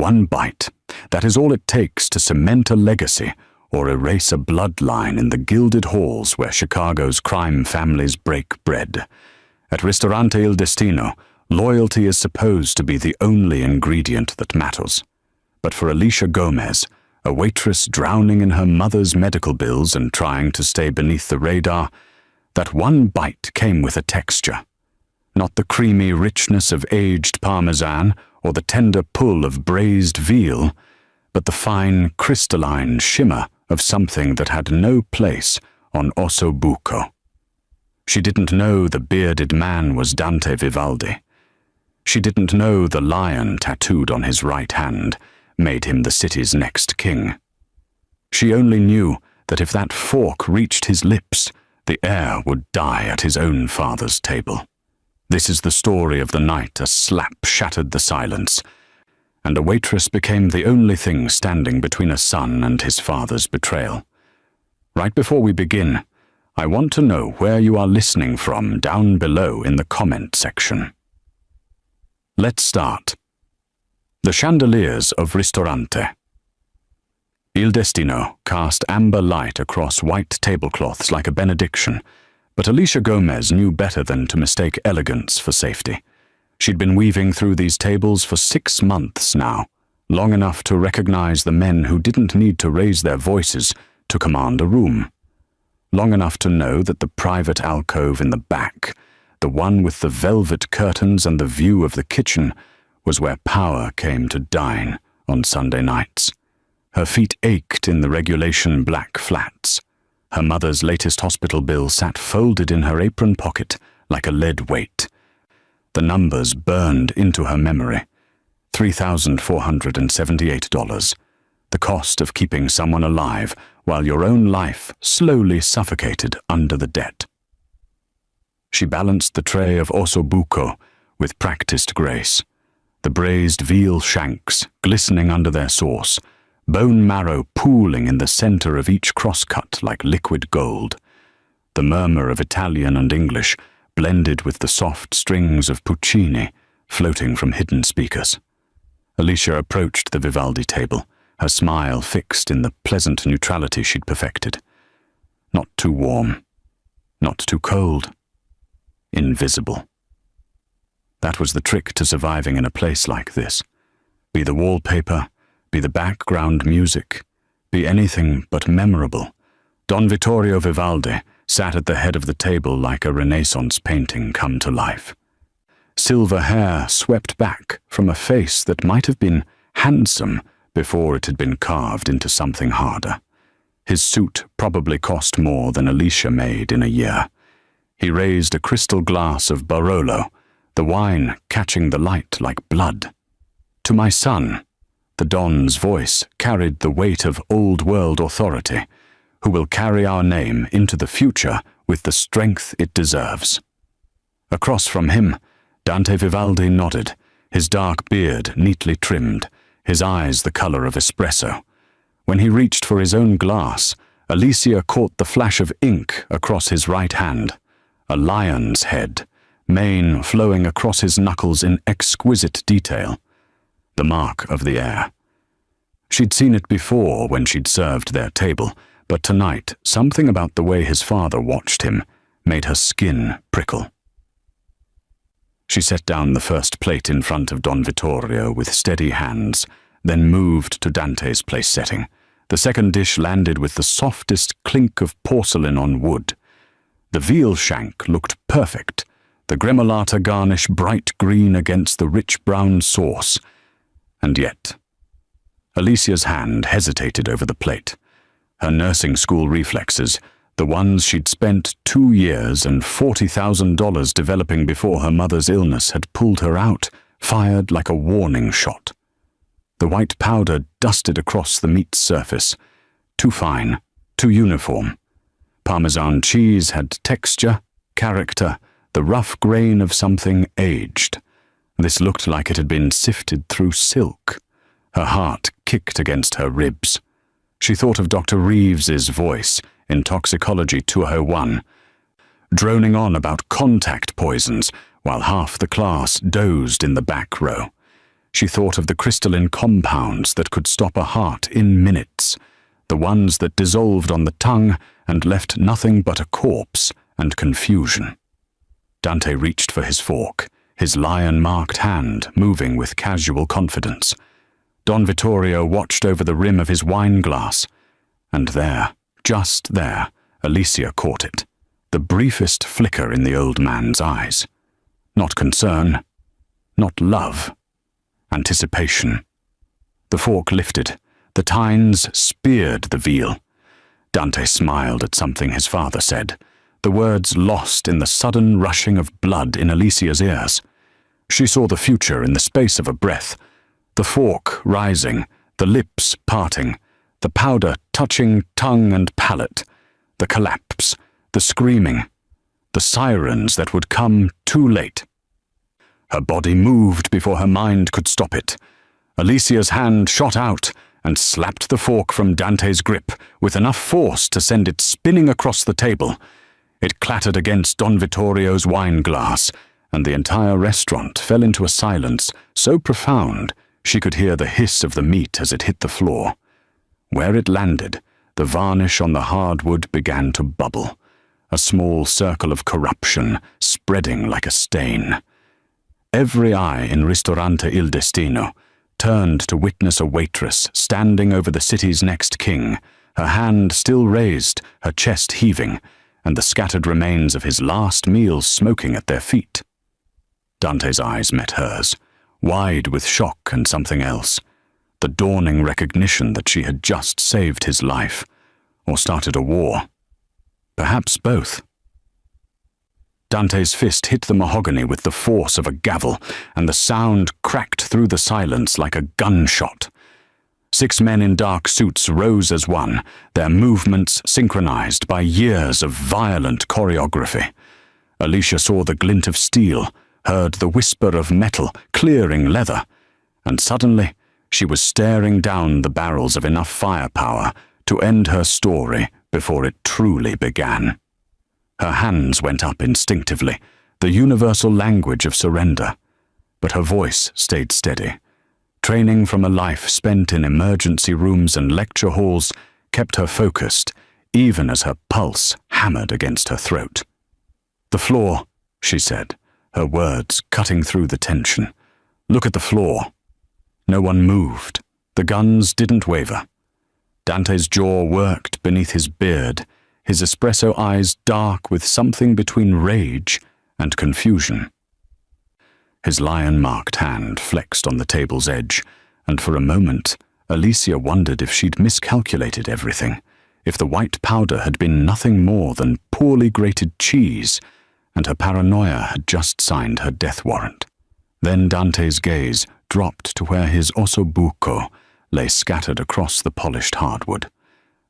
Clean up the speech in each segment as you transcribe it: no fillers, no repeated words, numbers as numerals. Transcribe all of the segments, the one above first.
One bite. That is all it takes to cement a legacy or erase a bloodline in the gilded halls where Chicago's crime families break bread. At Ristorante Il Destino, loyalty is supposed to be the only ingredient that matters. But for Alicia Gomez, a waitress drowning in her mother's medical bills and trying to stay beneath the radar, that one bite came with a texture. Not the creamy richness of aged parmesan or the tender pull of braised veal, but the fine, crystalline shimmer of something that had no place on osso buco. She didn't know the bearded man was Dante Vivaldi. She didn't know the lion tattooed on his right hand made him the city's next king. She only knew that if that fork reached his lips, the heir would die at his own father's table. This is the story of the night a slap shattered the silence, and a waitress became the only thing standing between a son and his father's betrayal. Right before we begin, I want to know where you are listening from down below in the comment section. Let's start. The chandeliers of Ristorante. Il Destino cast amber light across white tablecloths like a benediction, but Alicia Gomez knew better than to mistake elegance for safety. She'd been weaving through these tables for 6 months now, long enough to recognize the men who didn't need to raise their voices to command a room. Long enough to know that the private alcove in the back, the one with the velvet curtains and the view of the kitchen, was where power came to dine on Sunday nights. Her feet ached in the regulation black flats. Her mother's latest hospital bill sat folded in her apron pocket like a lead weight. The numbers burned into her memory. $3,478. The cost of keeping someone alive while your own life slowly suffocated under the debt. She balanced the tray of osso buco with practiced grace. The braised veal shanks glistening under their sauce, bone marrow pooling in the center of each crosscut like liquid gold. The murmur of Italian and English blended with the soft strings of Puccini floating from hidden speakers. Alicia approached the Vivaldi table, her smile fixed in the pleasant neutrality she'd perfected. Not too warm, not too cold, invisible. That was the trick to surviving in a place like this. Be the wallpaper, be the background music, be anything but memorable. Don Vittorio Vivaldi sat at the head of the table like a Renaissance painting come to life. Silver hair swept back from a face that might have been handsome before it had been carved into something harder. His suit probably cost more than Alicia made in a year. He raised a crystal glass of Barolo, the wine catching the light like blood. To my son, the Don's voice carried the weight of old-world authority, who will carry our name into the future with the strength it deserves. Across from him, Dante Vivaldi nodded, his dark beard neatly trimmed, his eyes the color of espresso. When he reached for his own glass, Alicia caught the flash of ink across his right hand, a lion's head, mane flowing across his knuckles in exquisite detail, the mark of the heir. She'd seen it before when she'd served their table, but tonight something about the way his father watched him made her skin prickle. She set down the first plate in front of Don Vittorio with steady hands, then moved to Dante's place setting. The second dish landed with the softest clink of porcelain on wood. The veal shank looked perfect, the gremolata garnish bright green against the rich brown sauce. And yet, Alicia's hand hesitated over the plate. Her nursing school reflexes, the ones she'd spent 2 years and $40,000 developing before her mother's illness, had pulled her out, fired like a warning shot. The white powder dusted across the meat's surface, too fine, too uniform. Parmesan cheese had texture, character, the rough grain of something aged. This looked like it had been sifted through silk. Her heart kicked against her ribs. She thought of Dr. Reeves's voice in Toxicology 201, droning on about contact poisons while half the class dozed in the back row. She thought of the crystalline compounds that could stop a heart in minutes, the ones that dissolved on the tongue and left nothing but a corpse and confusion. Dante reached for his fork, his lion-marked hand moving with casual confidence. Don Vittorio watched over the rim of his wine-glass, and there, just there, Alicia caught it, the briefest flicker in the old man's eyes. Not concern, not love, anticipation. The fork lifted, the tines speared the veal. Dante smiled at something his father said, the words lost in the sudden rushing of blood in Alicia's ears. She saw the future in the space of a breath, the fork rising, the lips parting, the powder touching tongue and palate, the collapse, the screaming, the sirens that would come too late. Her body moved before her mind could stop it. Alicia's hand shot out and slapped the fork from Dante's grip with enough force to send it spinning across the table. It clattered against Don Vittorio's wine glass, and the entire restaurant fell into a silence so profound she could hear the hiss of the meat as it hit the floor. Where it landed, the varnish on the hardwood began to bubble, a small circle of corruption spreading like a stain. Every eye in Ristorante Il Destino turned to witness a waitress standing over the city's next king, her hand still raised, her chest heaving, and the scattered remains of his last meal smoking at their feet. Dante's eyes met hers, wide with shock and something else, the dawning recognition that she had just saved his life, or started a war. Perhaps both. Dante's fist hit the mahogany with the force of a gavel, and the sound cracked through the silence like a gunshot. 6 men in dark suits rose as one, their movements synchronized by years of violent choreography. Alicia saw the glint of steel, heard the whisper of metal clearing leather, and suddenly she was staring down the barrels of enough firepower to end her story before it truly began. Her hands went up instinctively, the universal language of surrender, but her voice stayed steady. Training from a life spent in emergency rooms and lecture halls kept her focused, even as her pulse hammered against her throat. "The floor," she said, her words cutting through the tension. "Look at the floor." No one moved. The guns didn't waver. Dante's jaw worked beneath his beard, his espresso eyes dark with something between rage and confusion. His lion-marked hand flexed on the table's edge, and for a moment, Alicia wondered if she'd miscalculated everything, if the white powder had been nothing more than poorly grated cheese, and her paranoia had just signed her death warrant. Then Dante's gaze dropped to where his ossobuco lay scattered across the polished hardwood.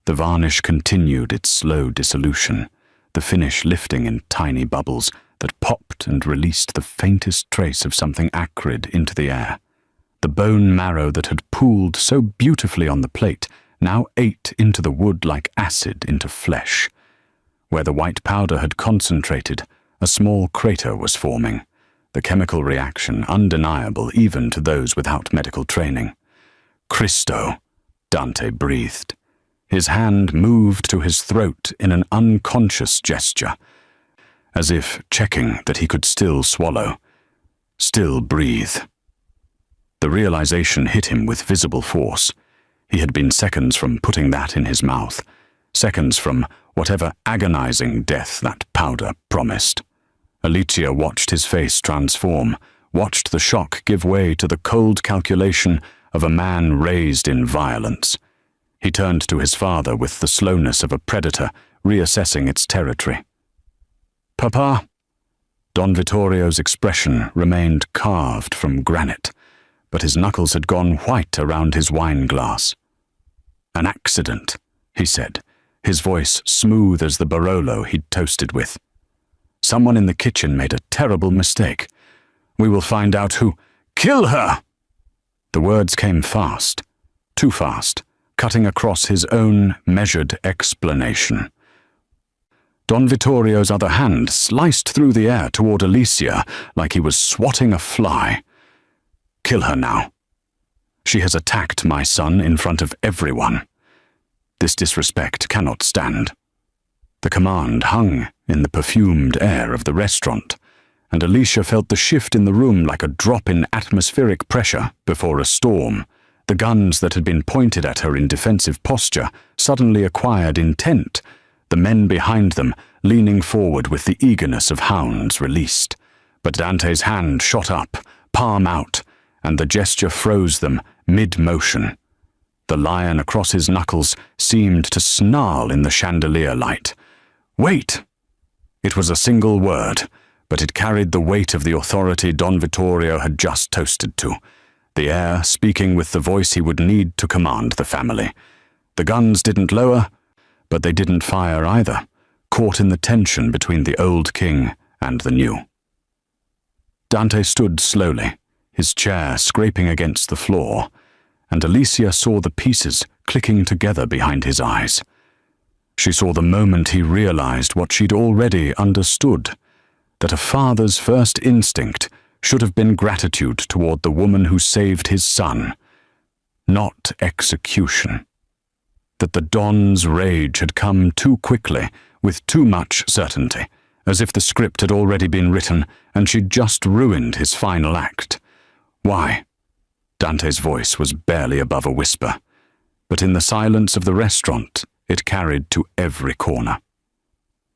The varnish continued its slow dissolution, the finish lifting in tiny bubbles that popped and released the faintest trace of something acrid into the air. The bone marrow that had pooled so beautifully on the plate now ate into the wood like acid into flesh. Where the white powder had concentrated, a small crater was forming, the chemical reaction undeniable even to those without medical training. "Cristo," Dante breathed. His hand moved to his throat in an unconscious gesture, as if checking that he could still swallow, still breathe. The realization hit him with visible force. He had been seconds from putting that in his mouth, seconds from whatever agonizing death that powder promised. Alicia watched his face transform, watched the shock give way to the cold calculation of a man raised in violence. He turned to his father with the slowness of a predator reassessing its territory. "Papa?" Don Vittorio's expression remained carved from granite, but his knuckles had gone white around his wine glass. "An accident," he said, his voice smooth as the Barolo he'd toasted with. "Someone in the kitchen made a terrible mistake. We will find out who—" "Kill her!" The words came fast, too fast, cutting across his own measured explanation. Don Vittorio's other hand sliced through the air toward Alicia like he was swatting a fly. Kill her now. She has attacked my son in front of everyone. This disrespect cannot stand." The command hung in the perfumed air of the restaurant, and Alicia felt the shift in the room like a drop in atmospheric pressure before a storm. The guns that had been pointed at her in defensive posture suddenly acquired intent, the men behind them leaning forward with the eagerness of hounds released. But Dante's hand shot up, palm out, and the gesture froze them mid-motion. The lion across his knuckles seemed to snarl in the chandelier light. "Wait!" It was a single word, but it carried the weight of the authority Don Vittorio had just toasted to, the heir speaking with the voice he would need to command the family. The guns didn't lower, but they didn't fire either, caught in the tension between the old king and the new. Dante stood slowly, his chair scraping against the floor, and Alicia saw the pieces clicking together behind his eyes. She saw the moment he realized what she'd already understood, that a father's first instinct should have been gratitude toward the woman who saved his son, not execution. That the Don's rage had come too quickly, with too much certainty, as if the script had already been written and she'd just ruined his final act. Why? Dante's voice was barely above a whisper, but in the silence of the restaurant, it carried to every corner.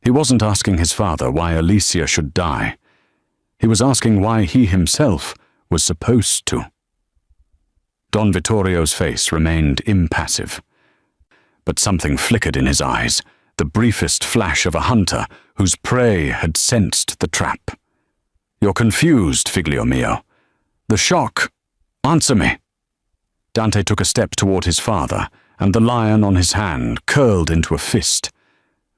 He wasn't asking his father why Alicia should die. He was asking why he himself was supposed to. Don Vittorio's face remained impassive, but something flickered in his eyes, the briefest flash of a hunter whose prey had sensed the trap. "You're confused, figlio mio. The shock. Answer me." Dante took a step toward his father, and the lion on his hand curled into a fist.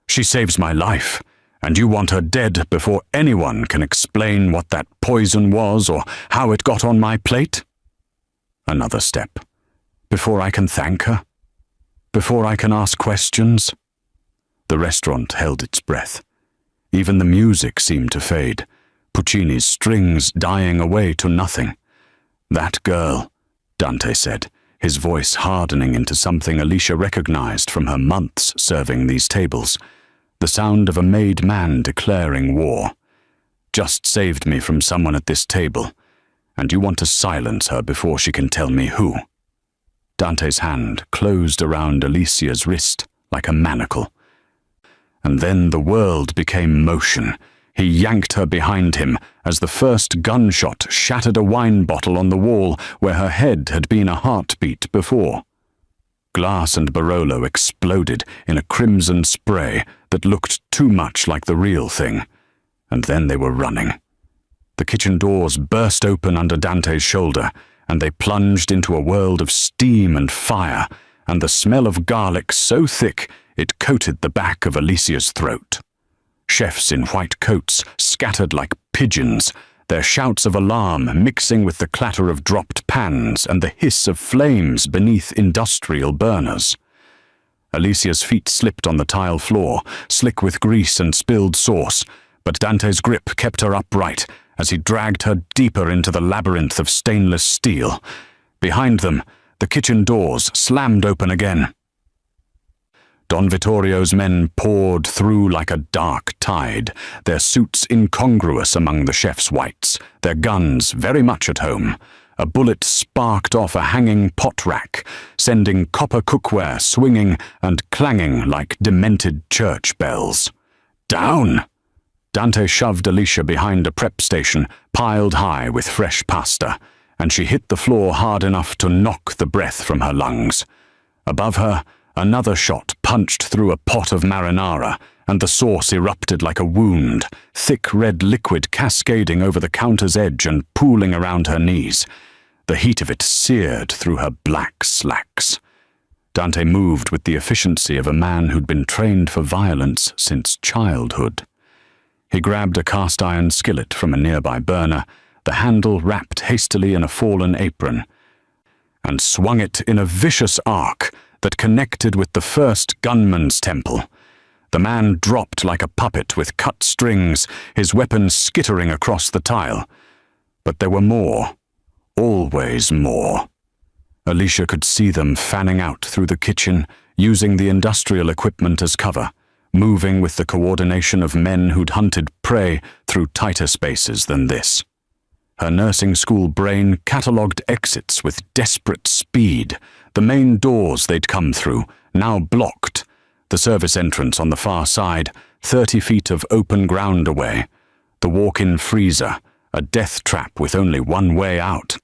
"She saves my life, and you want her dead before anyone can explain what that poison was or how it got on my plate?" Another step. "Before I can thank her? Before I can ask questions?" The restaurant held its breath. Even the music seemed to fade, Puccini's strings dying away to nothing. "That girl," Dante said, his voice hardening into something Alicia recognized from her months serving these tables, the sound of a made man declaring war. "Just saved me from someone at this table, and you want to silence her before she can tell me who." Dante's hand closed around Alicia's wrist like a manacle. And then the world became motion. He yanked her behind him as the first gunshot shattered a wine bottle on the wall where her head had been a heartbeat before. Glass and Barolo exploded in a crimson spray that looked too much like the real thing, and then they were running. The kitchen doors burst open under Dante's shoulder, and they plunged into a world of steam and fire, and the smell of garlic so thick it coated the back of Alicia's throat. Chefs in white coats scattered like pigeons, their shouts of alarm mixing with the clatter of dropped pans and the hiss of flames beneath industrial burners. Alicia's feet slipped on the tile floor, slick with grease and spilled sauce, but Dante's grip kept her upright as he dragged her deeper into the labyrinth of stainless steel. Behind them, the kitchen doors slammed open again. Don Vittorio's men poured through like a dark tide, their suits incongruous among the chef's whites, their guns very much at home. A bullet sparked off a hanging pot rack, sending copper cookware swinging and clanging like demented church bells. "Down!" Dante shoved Alicia behind a prep station piled high with fresh pasta, and she hit the floor hard enough to knock the breath from her lungs. Above her, another shot punched through a pot of marinara, and the sauce erupted like a wound, thick red liquid cascading over the counter's edge and pooling around her knees. The heat of it seared through her black slacks. Dante moved with the efficiency of a man who'd been trained for violence since childhood. He grabbed a cast-iron skillet from a nearby burner, the handle wrapped hastily in a fallen apron, and swung it in a vicious arc that connected with the first gunman's temple. The man dropped like a puppet with cut strings, his weapon skittering across the tile. But there were more. always more. Alicia could see them fanning out through the kitchen, using the industrial equipment as cover, moving with the coordination of men who'd hunted prey through tighter spaces than this. Her nursing school brain catalogued exits with desperate speed, the main doors they'd come through, now blocked, the service entrance on the far side, 30 feet of open ground away, the walk-in freezer, a death trap with only one way out.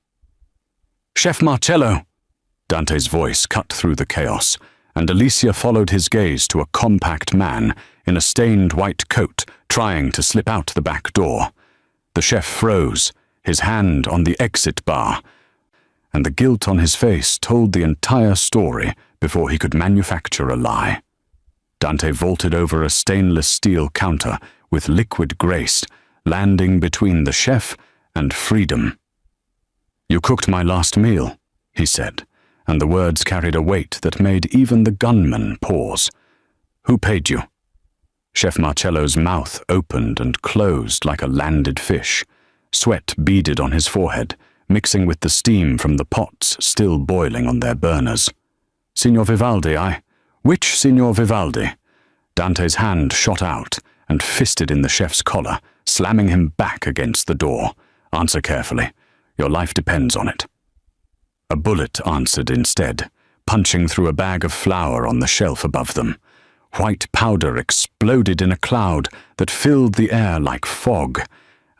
"Chef Marcello!" Dante's voice cut through the chaos, and Alicia followed his gaze to a compact man in a stained white coat trying to slip out the back door. The chef froze, his hand on the exit bar, and the guilt on his face told the entire story before he could manufacture a lie. Dante vaulted over a stainless steel counter with liquid grace, landing between the chef and freedom. "You cooked my last meal," he said, and the words carried a weight that made even the gunman pause. "Who paid you?" Chef Marcello's mouth opened and closed like a landed fish. Sweat beaded on his forehead, mixing with the steam from the pots still boiling on their burners. "Signor Vivaldi, Which Signor Vivaldi?" Dante's hand shot out and fisted in the chef's collar, slamming him back against the door. "Answer carefully. Your life depends on it." A bullet answered instead, punching through a bag of flour on the shelf above them. White powder exploded in a cloud that filled the air like fog,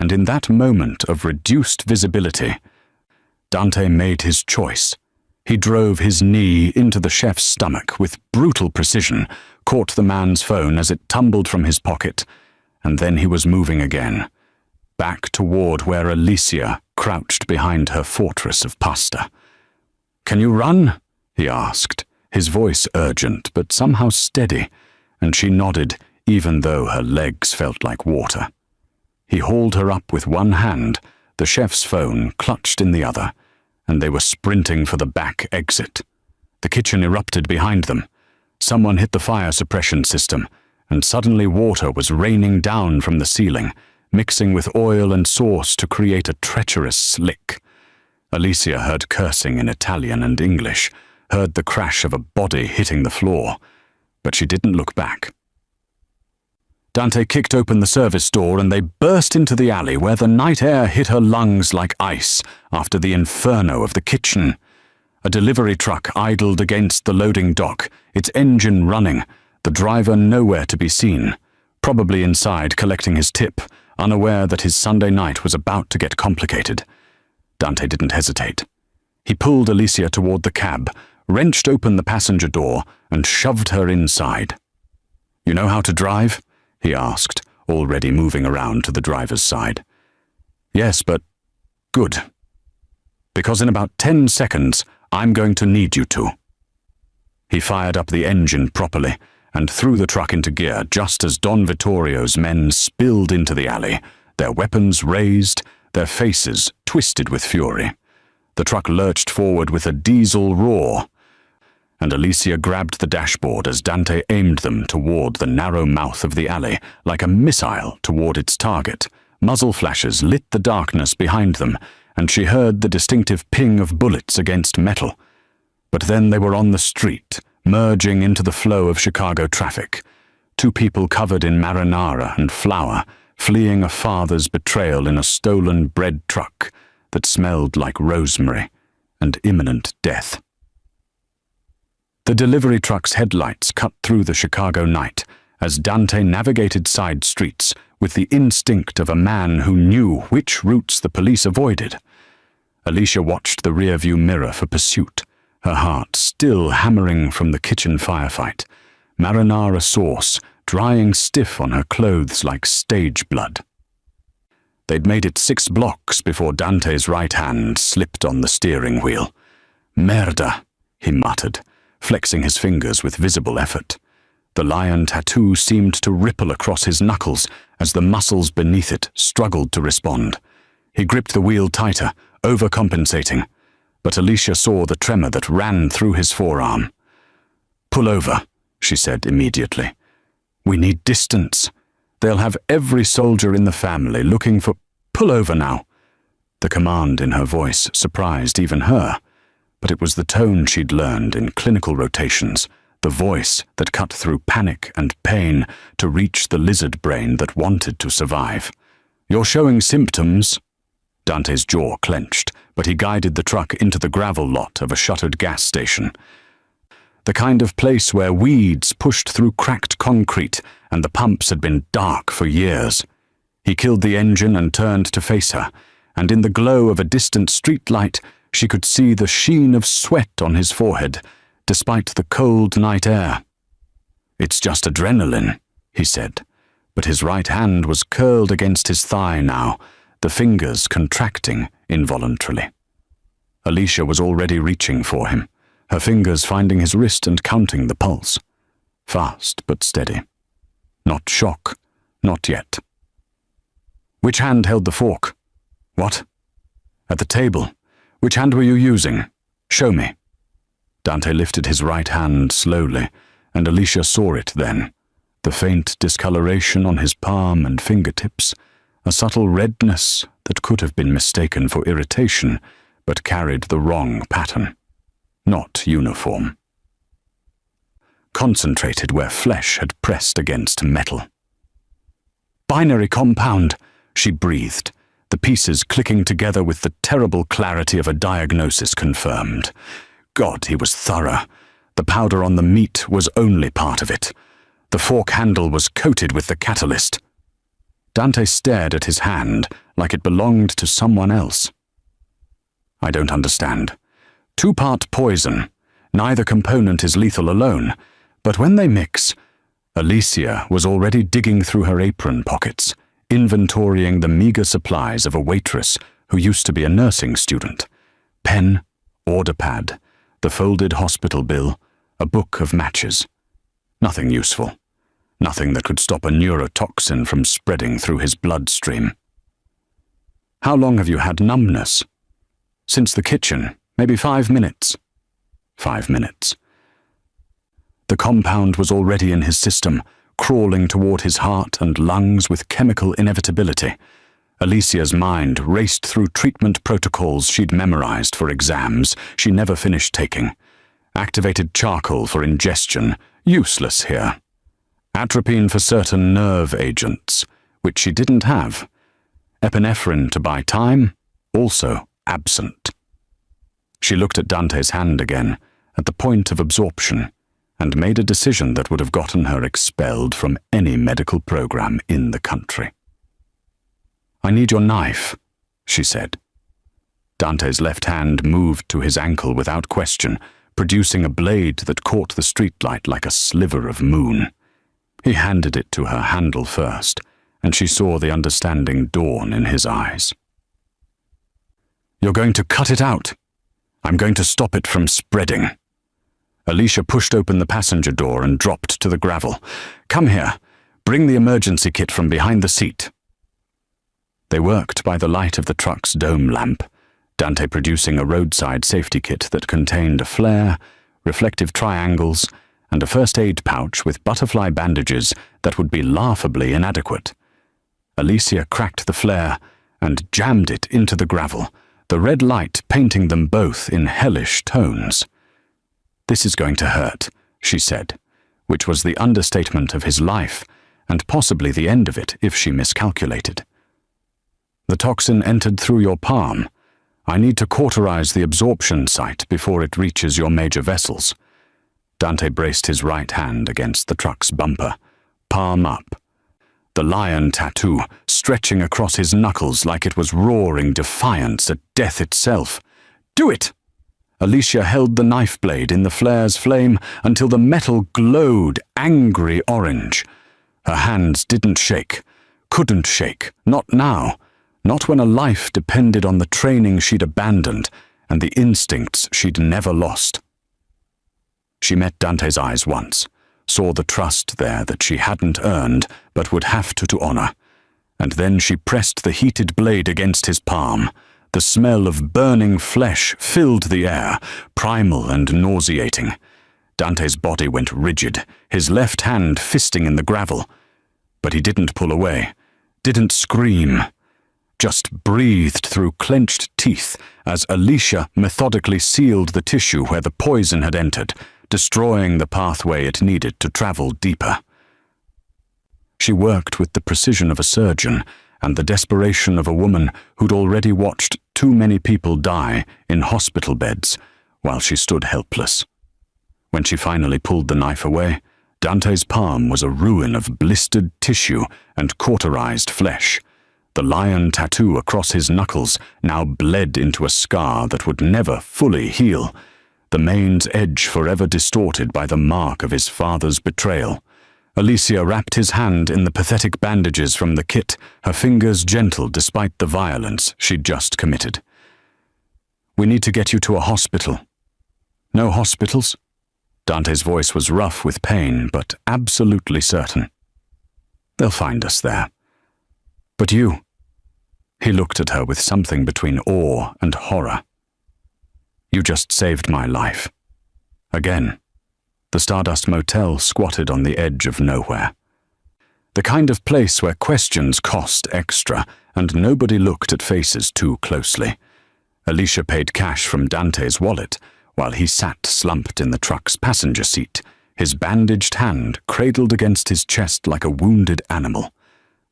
and in that moment of reduced visibility, Dante made his choice. He drove his knee into the chef's stomach with brutal precision, caught the man's phone as it tumbled from his pocket, and then he was moving again, back toward where Alicia crouched behind her fortress of pasta. "Can you run?" he asked, his voice urgent but somehow steady, and she nodded even though her legs felt like water. He hauled her up with one hand, the chef's phone clutched in the other, and they were sprinting for the back exit. The kitchen erupted behind them. Someone hit the fire suppression system, and suddenly water was raining down from the ceiling, mixing with oil and sauce to create a treacherous slick. Alicia heard cursing in Italian and English, heard the crash of a body hitting the floor, but she didn't look back. Dante kicked open the service door and they burst into the alley where the night air hit her lungs like ice after the inferno of the kitchen. A delivery truck idled against the loading dock, its engine running, the driver nowhere to be seen, probably inside collecting his tip, unaware that his Sunday night was about to get complicated. Dante didn't hesitate. He pulled Alicia toward the cab, wrenched open the passenger door, and shoved her inside. "You know how to drive?" he asked, already moving around to the driver's side. "Yes, but good. Because in about 10 seconds, I'm going to need you to." He fired up the engine properly and threw the truck into gear just as Don Vittorio's men spilled into the alley, their weapons raised, their faces twisted with fury. The truck lurched forward with a diesel roar, and Alicia grabbed the dashboard as Dante aimed them toward the narrow mouth of the alley, like a missile toward its target. Muzzle flashes lit the darkness behind them, and she heard the distinctive ping of bullets against metal. But then they were on the street, merging into the flow of Chicago traffic. Two people covered in marinara and flour, fleeing a father's betrayal in a stolen bread truck that smelled like rosemary and imminent death. The delivery truck's headlights cut through the Chicago night as Dante navigated side streets with the instinct of a man who knew which routes the police avoided. Alicia watched the rearview mirror for pursuit, her heart still hammering from the kitchen firefight, marinara sauce drying stiff on her clothes like stage blood. They'd made it 6 blocks before Dante's right hand slipped on the steering wheel. "Merda," he muttered, flexing his fingers with visible effort. The lion tattoo seemed to ripple across his knuckles as the muscles beneath it struggled to respond. He gripped the wheel tighter, overcompensating, but Alicia saw the tremor that ran through his forearm. "Pull over," she said immediately. "We need distance. They'll have every soldier in the family looking for—" "Pull over now." The command in her voice surprised even her, but it was the tone she'd learned in clinical rotations, the voice that cut through panic and pain to reach the lizard brain that wanted to survive. "You're showing symptoms." Dante's jaw clenched, but he guided the truck into the gravel lot of a shuttered gas station. The kind of place where weeds pushed through cracked concrete and the pumps had been dark for years. He killed the engine and turned to face her, and in the glow of a distant streetlight, she could see the sheen of sweat on his forehead, despite the cold night air. "It's just adrenaline," he said, but his right hand was curled against his thigh now, the fingers contracting involuntarily. Alicia was already reaching for him, her fingers finding his wrist and counting the pulse. Fast but steady. Not shock, not yet. "Which hand held the fork?" "What?" "At the table. Which hand were you using? Show me." Dante lifted his right hand slowly, and Alicia saw it then, the faint discoloration on his palm and fingertips, a subtle redness that could have been mistaken for irritation, but carried the wrong pattern. Not uniform. Concentrated where flesh had pressed against metal. "Binary compound," she breathed, the pieces clicking together with the terrible clarity of a diagnosis confirmed. God, he was thorough. The powder on the meat was only part of it. The fork handle was coated with the catalyst. Dante stared at his hand like it belonged to someone else. "I don't understand. 2-part poison. Neither component is lethal alone, but when they mix..." Alicia was already digging through her apron pockets, inventorying the meager supplies of a waitress who used to be a nursing student. Pen, order pad, the folded hospital bill, a book of matches. Nothing useful. Nothing that could stop a neurotoxin from spreading through his bloodstream. "How long have you had numbness?" "Since the kitchen, maybe 5 minutes." 5 minutes. The compound was already in his system, crawling toward his heart and lungs with chemical inevitability. Alicia's mind raced through treatment protocols she'd memorized for exams she never finished taking. Activated charcoal for ingestion, useless here. Atropine for certain nerve agents, which she didn't have. Epinephrine to buy time, also absent. She looked at Dante's hand again, at the point of absorption, and made a decision that would have gotten her expelled from any medical program in the country. "I need your knife," she said. Dante's left hand moved to his ankle without question, producing a blade that caught the streetlight like a sliver of moon. He handed it to her handle first, and she saw the understanding dawn in his eyes. "You're going to cut it out. I'm going to stop it from spreading." Alicia pushed open the passenger door and dropped to the gravel. "Come here. Bring the emergency kit from behind the seat." They worked by the light of the truck's dome lamp, Dante producing a roadside safety kit that contained a flare, reflective triangles, and a first aid pouch with butterfly bandages that would be laughably inadequate. Alicia cracked the flare and jammed it into the gravel, the red light painting them both in hellish tones. "This is going to hurt," she said, which was the understatement of his life, and possibly the end of it if she miscalculated. "The toxin entered through your palm. I need to cauterize the absorption site before it reaches your major vessels." Dante braced his right hand against the truck's bumper, palm up. The lion tattoo stretching across his knuckles like it was roaring defiance at death itself. "Do it!" Alicia held the knife blade in the flare's flame until the metal glowed angry orange. Her hands didn't shake, couldn't shake, not now, not when a life depended on the training she'd abandoned and the instincts she'd never lost. She met Dante's eyes once, saw the trust there that she hadn't earned but would have to honor, and then she pressed the heated blade against his palm. The smell of burning flesh filled the air, primal and nauseating. Dante's body went rigid, his left hand fisting in the gravel. But he didn't pull away, didn't scream, just breathed through clenched teeth as Alicia methodically sealed the tissue where the poison had entered, destroying the pathway it needed to travel deeper. She worked with the precision of a surgeon and the desperation of a woman who'd already watched too many people die in hospital beds while she stood helpless. When she finally pulled the knife away, Dante's palm was a ruin of blistered tissue and cauterized flesh. The lion tattoo across his knuckles now bled into a scar that would never fully heal, the mane's edge forever distorted by the mark of his father's betrayal. Alicia wrapped his hand in the pathetic bandages from the kit, her fingers gentle despite the violence she'd just committed. "We need to get you to a hospital." "No hospitals?" Dante's voice was rough with pain, but absolutely certain. "They'll find us there. But you..." He looked at her with something between awe and horror. "You just saved my life." Again, the Stardust Motel squatted on the edge of nowhere. The kind of place where questions cost extra, and nobody looked at faces too closely. Alicia paid cash from Dante's wallet, while he sat slumped in the truck's passenger seat, his bandaged hand cradled against his chest like a wounded animal.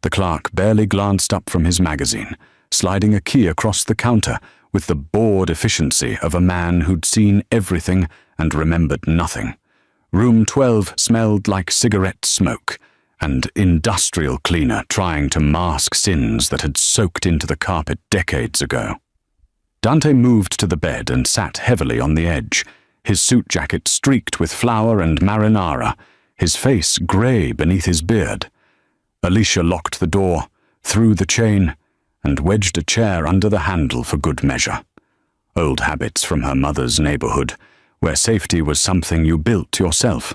The clerk barely glanced up from his magazine, sliding a key across the counter with the bored efficiency of a man who'd seen everything and remembered nothing. Room 12 smelled like cigarette smoke and industrial cleaner trying to mask sins that had soaked into the carpet decades ago. Dante moved to the bed and sat heavily on the edge, his suit jacket streaked with flour and marinara, his face grey beneath his beard. Alicia locked the door, threw the chain, and wedged a chair under the handle for good measure. Old habits from her mother's neighborhood, where safety was something you built yourself.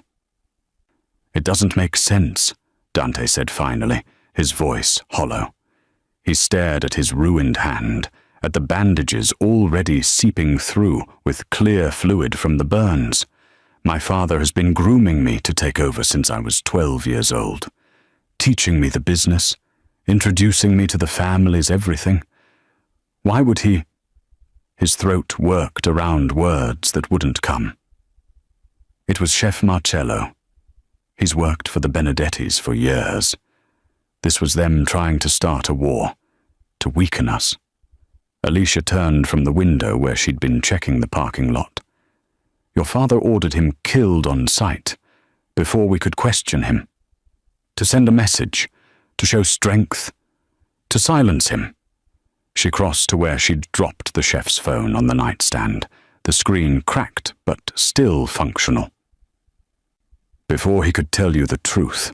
"It doesn't make sense," Dante said finally, his voice hollow. He stared at his ruined hand, at the bandages already seeping through with clear fluid from the burns. "My father has been grooming me to take over since I was 12 years old, teaching me the business, introducing me to the family's everything. Why would he..." His throat worked around words that wouldn't come. "It was Chef Marcello. He's worked for the Benedettis for years. This was them trying to start a war, to weaken us." Alicia turned from the window where she'd been checking the parking lot. "Your father ordered him killed on sight, before we could question him. To send a message, to show strength, to silence him." She crossed to where she'd dropped the chef's phone on the nightstand, the screen cracked but still functional. "Before he could tell you the truth."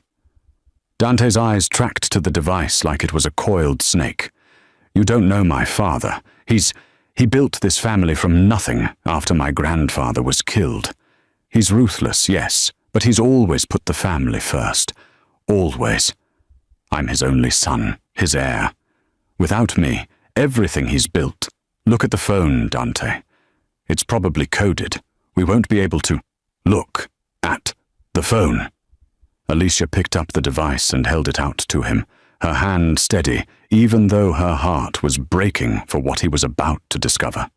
Dante's eyes tracked to the device like it was a coiled snake. "You don't know my father. He built this family from nothing after my grandfather was killed. He's ruthless, yes, but he's always put the family first. Always. I'm his only son, his heir. Without me, everything he's built..." "Look at the phone, Dante. It's probably coded. We won't be able to..." "Look at the phone." Alicia picked up the device and held it out to him, her hand steady, even though her heart was breaking for what he was about to discover.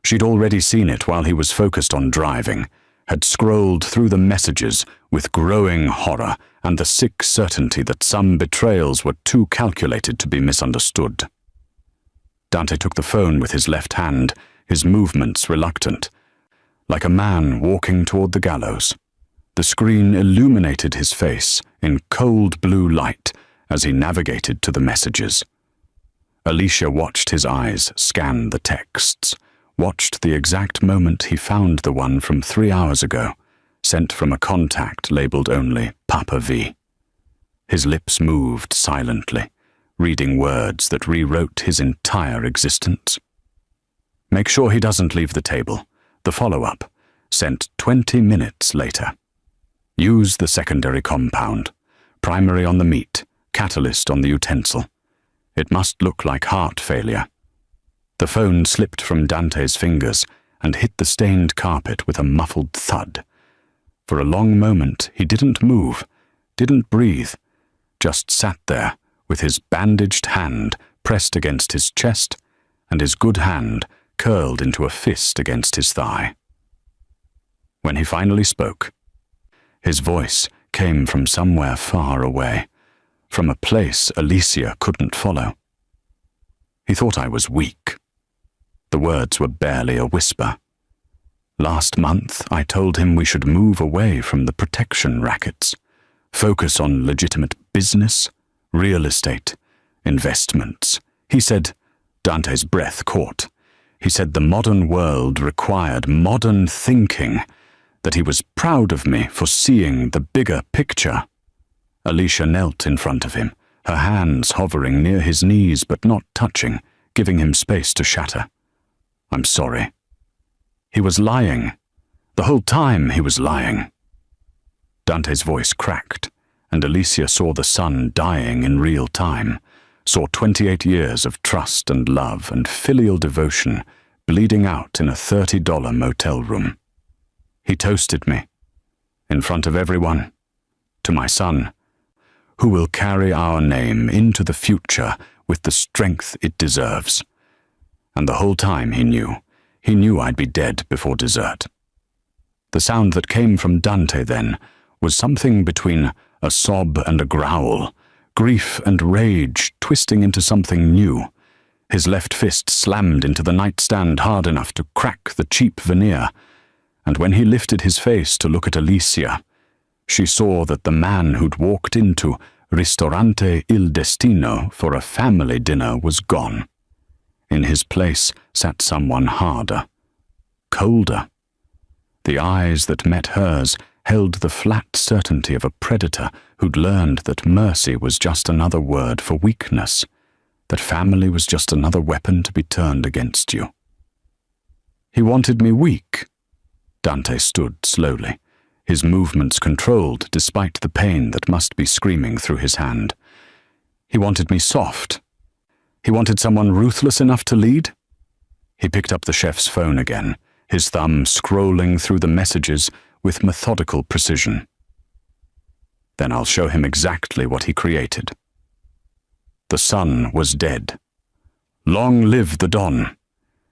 She'd already seen it while he was focused on driving, had scrolled through the messages with growing horror and the sick certainty that some betrayals were too calculated to be misunderstood. Dante took the phone with his left hand, his movements reluctant, like a man walking toward the gallows. The screen illuminated his face in cold blue light as he navigated to the messages. Alicia watched his eyes scan the texts, watched the exact moment he found the one from 3 hours ago, sent from a contact labeled only Papa V. His lips moved silently, reading words that rewrote his entire existence. "Make sure he doesn't leave the table. The follow-up, sent 20 minutes later. Use the secondary compound, primary on the meat, catalyst on the utensil. It must look like heart failure." The phone slipped from Dante's fingers and hit the stained carpet with a muffled thud. For a long moment he didn't move, didn't breathe, just sat there with his bandaged hand pressed against his chest, and his good hand curled into a fist against his thigh. When he finally spoke, his voice came from somewhere far away, from a place Alicia couldn't follow. He thought I was weak. The words were barely a whisper. Last month, I told him we should move away from the protection rackets, focus on legitimate business, real estate, investments. He said, Dante's breath caught. He said the modern world required modern thinking, that he was proud of me for seeing the bigger picture. Alicia knelt in front of him, her hands hovering near his knees but not touching, giving him space to shatter. I'm sorry. He was lying. The whole time he was lying. Dante's voice cracked, and Alicia saw the son dying in real time, saw 28 years of trust and love and filial devotion bleeding out in a $30 motel room. He toasted me, in front of everyone, to my son, who will carry our name into the future with the strength it deserves. And the whole time he knew I'd be dead before dessert. The sound that came from Dante then was something between a sob and a growl, grief and rage twisting into something new. His left fist slammed into the nightstand hard enough to crack the cheap veneer, and when he lifted his face to look at Alicia, she saw that the man who'd walked into Ristorante Il Destino for a family dinner was gone. In his place sat someone harder, colder. The eyes that met hers held the flat certainty of a predator who'd learned that mercy was just another word for weakness, that family was just another weapon to be turned against you. He wanted me weak. Dante stood slowly, his movements controlled despite the pain that must be screaming through his hand. He wanted me soft. He wanted someone ruthless enough to lead. He picked up the chef's phone again, his thumb scrolling through the messages with methodical precision. Then I'll show him exactly what he created. The son was dead. Long live the Don.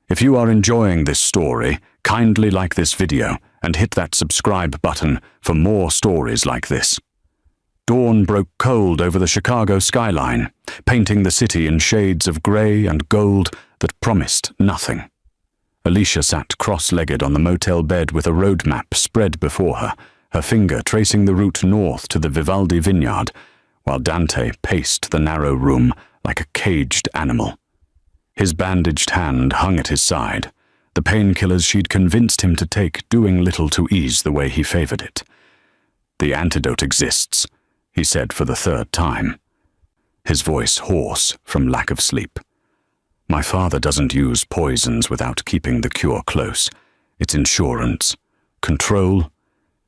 If you are enjoying this story, kindly like this video and hit that subscribe button for more stories like this. Dawn broke cold over the Chicago skyline, painting the city in shades of grey and gold that promised nothing. Alicia sat cross-legged on the motel bed with a road map spread before her, her finger tracing the route north to the Vivaldi vineyard, while Dante paced the narrow room like a caged animal. His bandaged hand hung at his side, the painkillers she'd convinced him to take doing little to ease the way he favored it. The antidote exists, he said for the third time, his voice hoarse from lack of sleep. My father doesn't use poisons without keeping the cure close. It's insurance, control.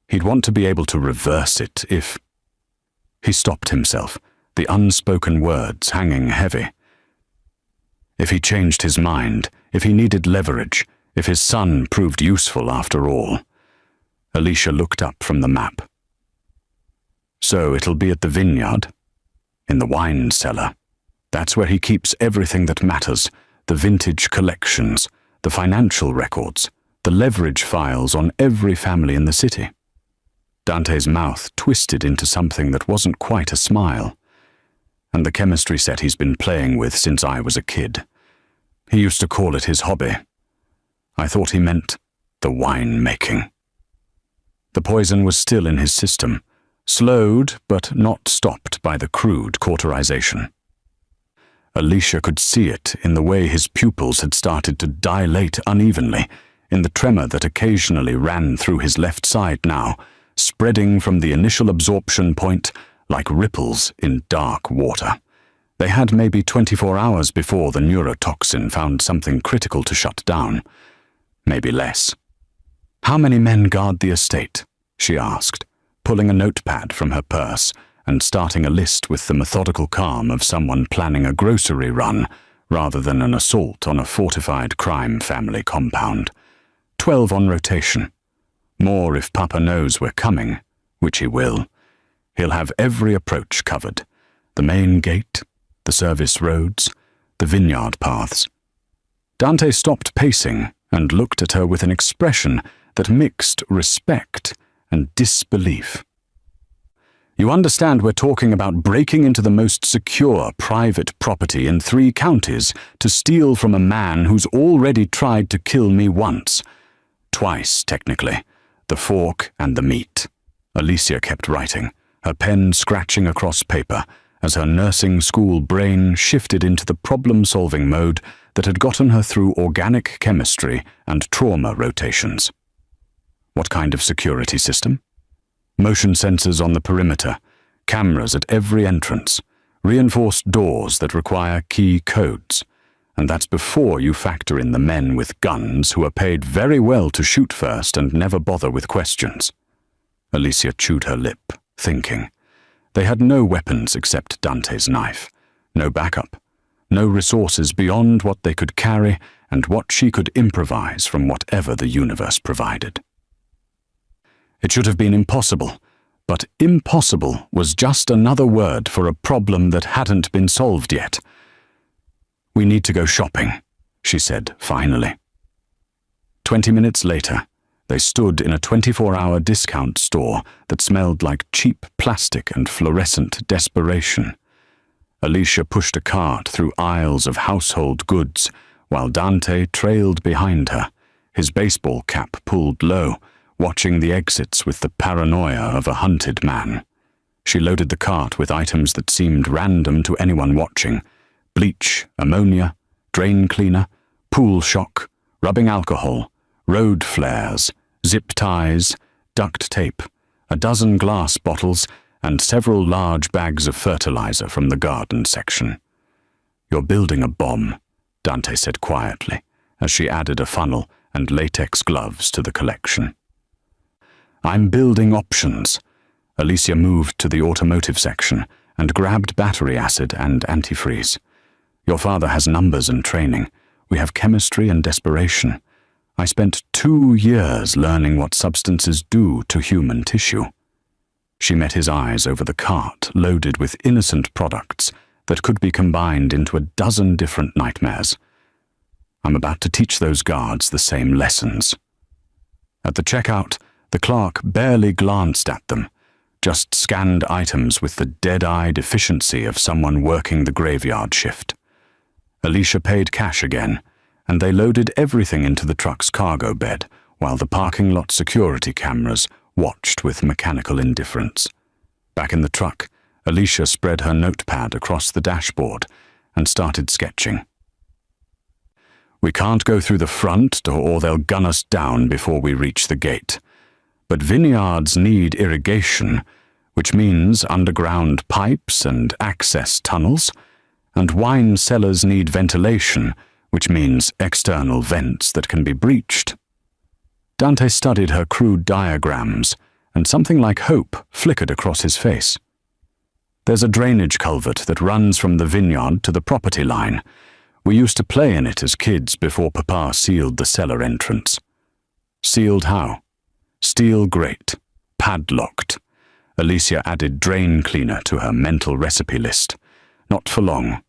He'd want to be able to reverse it if... He stopped himself, the unspoken words hanging heavy. If he changed his mind, if he needed leverage, if his son proved useful after all. Alicia looked up from the map. So it'll be at the vineyard, in the wine cellar. That's where he keeps everything that matters, the vintage collections, the financial records, the leverage files on every family in the city. Dante's mouth twisted into something that wasn't quite a smile, and the chemistry set he's been playing with since I was a kid. He used to call it his hobby. I thought he meant the wine making. The poison was still in his system, slowed but not stopped by the crude cauterization. Alicia could see it in the way his pupils had started to dilate unevenly, in the tremor that occasionally ran through his left side now, spreading from the initial absorption point like ripples in dark water. They had maybe 24 hours before the neurotoxin found something critical to shut down. Maybe less. How many men guard the estate? She asked, pulling a notepad from her purse and starting a list with the methodical calm of someone planning a grocery run rather than an assault on a fortified crime family compound. 12 on rotation. More if Papa knows we're coming, which he will. He'll have every approach covered. The main gate, the service roads, the vineyard paths. Dante stopped pacing and looked at her with an expression that mixed respect and disbelief. "You understand we're talking about breaking into the most secure private property in 3 counties to steal from a man who's already tried to kill me once. Twice, technically. The fork and the meat." Alicia kept writing, her pen scratching across paper as her nursing school brain shifted into the problem-solving mode that had gotten her through organic chemistry and trauma rotations. What kind of security system? Motion sensors on the perimeter, cameras at every entrance, reinforced doors that require key codes. And that's before you factor in the men with guns who are paid very well to shoot first and never bother with questions. Alicia chewed her lip, thinking. They had no weapons except Dante's knife, no backup, no resources beyond what they could carry and what she could improvise from whatever the universe provided. It should have been impossible, but impossible was just another word for a problem that hadn't been solved yet. "We need to go shopping," she said finally. 20 minutes later, they stood in a 24-hour discount store that smelled like cheap plastic and fluorescent desperation. Alicia pushed a cart through aisles of household goods, while Dante trailed behind her, his baseball cap pulled low, watching the exits with the paranoia of a hunted man. She loaded the cart with items that seemed random to anyone watching: bleach, ammonia, drain cleaner, pool shock, rubbing alcohol, road flares, zip ties, duct tape, a dozen glass bottles, and several large bags of fertilizer from the garden section. "You're building a bomb," Dante said quietly, as she added a funnel and latex gloves to the collection. "I'm building options." Alicia moved to the automotive section and grabbed battery acid and antifreeze. "Your father has numbers and training. We have chemistry and desperation. I spent 2 years learning what substances do to human tissue." She met his eyes over the cart loaded with innocent products that could be combined into a dozen different nightmares. "I'm about to teach those guards the same lessons." At the checkout, the clerk barely glanced at them, just scanned items with the dead-eyed efficiency of someone working the graveyard shift. Alicia paid cash again, and they loaded everything into the truck's cargo bed, while the parking lot security cameras watched with mechanical indifference. Back in the truck, Alicia spread her notepad across the dashboard and started sketching. "We can't go through the front, or they'll gun us down before we reach the gate. But vineyards need irrigation, which means underground pipes and access tunnels, and wine cellars need ventilation, which means external vents that can be breached." Dante studied her crude diagrams, and something like hope flickered across his face. "There's a drainage culvert that runs from the vineyard to the property line. We used to play in it as kids before Papa sealed the cellar entrance." "Sealed how?" "Steel grate, padlocked." Alicia added drain cleaner to her mental recipe list. "Not for long.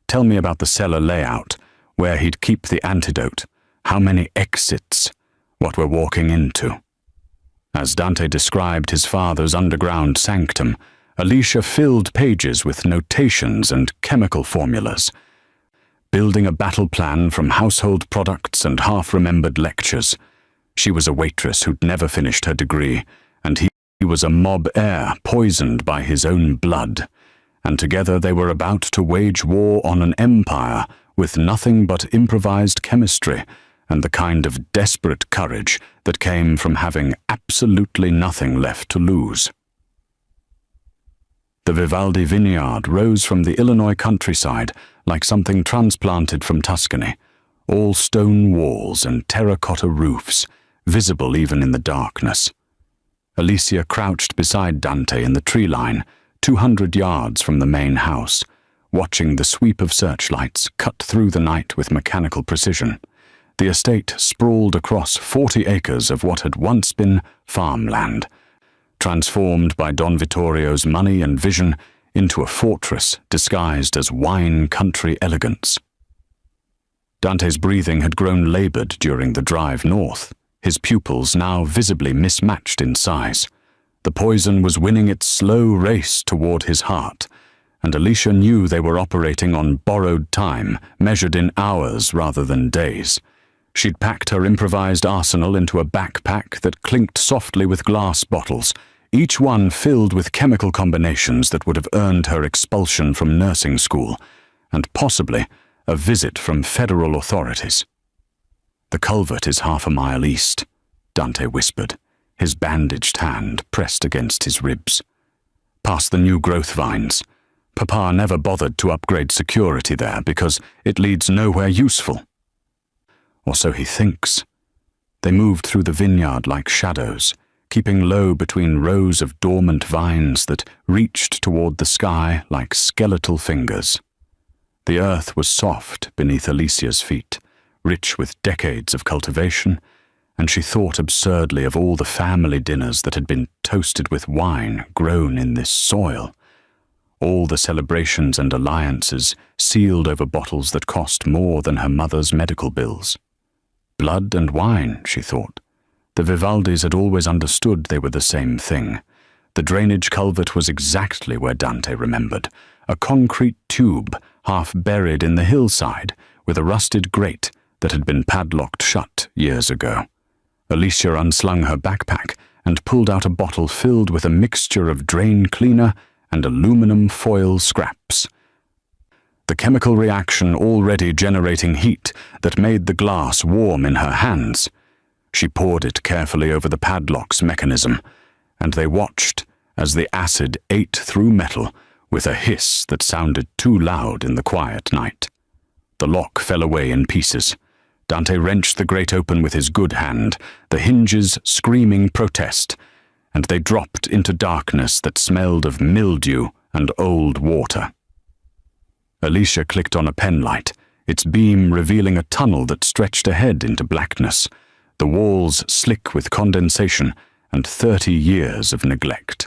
Tell me about the cellar layout, where he'd keep the antidote, how many exits, what we're walking into." As Dante described his father's underground sanctum, Alicia filled pages with notations and chemical formulas, building a battle plan from household products and half-remembered lectures. She was a waitress who'd never finished her degree, and he was a mob heir poisoned by his own blood. And together they were about to wage war on an empire with nothing but improvised chemistry and the kind of desperate courage that came from having absolutely nothing left to lose. The Vivaldi vineyard rose from the Illinois countryside like something transplanted from Tuscany, all stone walls and terracotta roofs, visible even in the darkness. Alicia crouched beside Dante in the tree line, 200 yards from the main house, watching the sweep of searchlights cut through the night with mechanical precision. The estate sprawled across 40 acres of what had once been farmland, transformed by Don Vittorio's money and vision into a fortress disguised as wine country elegance. Dante's breathing had grown labored during the drive north, his pupils now visibly mismatched in size. The poison was winning its slow race toward his heart, and Alicia knew they were operating on borrowed time, measured in hours rather than days. She'd packed her improvised arsenal into a backpack that clinked softly with glass bottles, each one filled with chemical combinations that would have earned her expulsion from nursing school, and possibly a visit from federal authorities. "The culvert is 1/2 mile east," Dante whispered, his bandaged hand pressed against his ribs. "Past the new growth vines. Papa never bothered to upgrade security there because it leads nowhere useful. Or so he thinks." They moved through the vineyard like shadows, keeping low between rows of dormant vines that reached toward the sky like skeletal fingers. The earth was soft beneath Alicia's feet, rich with decades of cultivation, and she thought absurdly of all the family dinners that had been toasted with wine grown in this soil. All the celebrations and alliances sealed over bottles that cost more than her mother's medical bills. Blood and wine, she thought. The Vivaldis had always understood they were the same thing. The drainage culvert was exactly where Dante remembered, a concrete tube half buried in the hillside with a rusted grate that had been padlocked shut years ago. Alicia unslung her backpack and pulled out a bottle filled with a mixture of drain cleaner and aluminum foil scraps. The chemical reaction already generating heat that made the glass warm in her hands. She poured it carefully over the padlock's mechanism, and they watched as the acid ate through metal with a hiss that sounded too loud in the quiet night. The lock fell away in pieces. Dante wrenched the grate open with his good hand, the hinges screaming protest, and they dropped into darkness that smelled of mildew and old water. Alicia clicked on a penlight, its beam revealing a tunnel that stretched ahead into blackness, the walls slick with condensation and 30 years of neglect.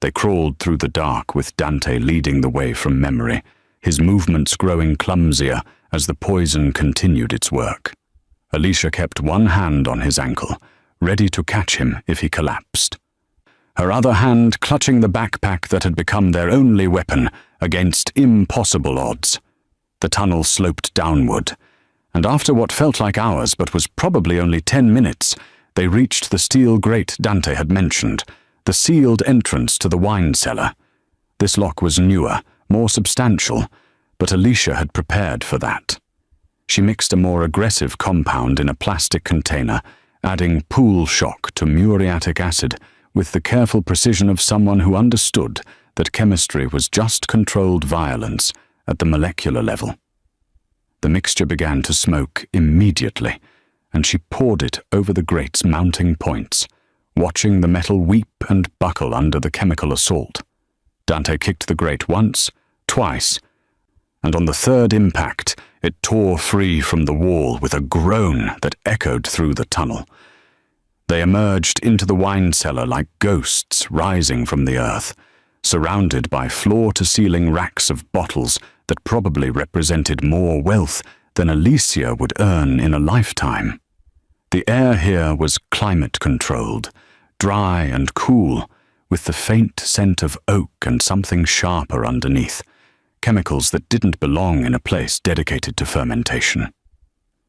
They crawled through the dark with Dante leading the way from memory, his movements growing clumsier as the poison continued its work. Alicia kept one hand on his ankle, ready to catch him if he collapsed, her other hand clutching the backpack that had become their only weapon against impossible odds. The tunnel sloped downward, and after what felt like hours but was probably only 10 minutes, they reached the steel grate Dante had mentioned, the sealed entrance to the wine cellar. This lock was newer, more substantial, but Alicia had prepared for that. She mixed a more aggressive compound in a plastic container, adding pool shock to muriatic acid with the careful precision of someone who understood that chemistry was just controlled violence at the molecular level. The mixture began to smoke immediately, and she poured it over the grate's mounting points, watching the metal weep and buckle under the chemical assault. Dante kicked the grate once, twice, and on the third impact, it tore free from the wall with a groan that echoed through the tunnel. They emerged into the wine cellar like ghosts rising from the earth, surrounded by floor-to-ceiling racks of bottles that probably represented more wealth than Alicia would earn in a lifetime. The air here was climate-controlled, dry and cool, with the faint scent of oak and something sharper underneath, chemicals that didn't belong in a place dedicated to fermentation.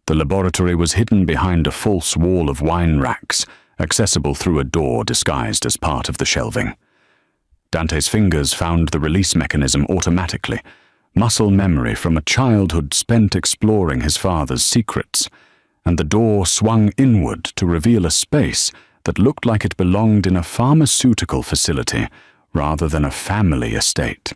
The laboratory was hidden behind a false wall of wine racks, accessible through a door disguised as part of the shelving. Dante's fingers found the release mechanism automatically, muscle memory from a childhood spent exploring his father's secrets, and the door swung inward to reveal a space that looked like it belonged in a pharmaceutical facility rather than a family estate.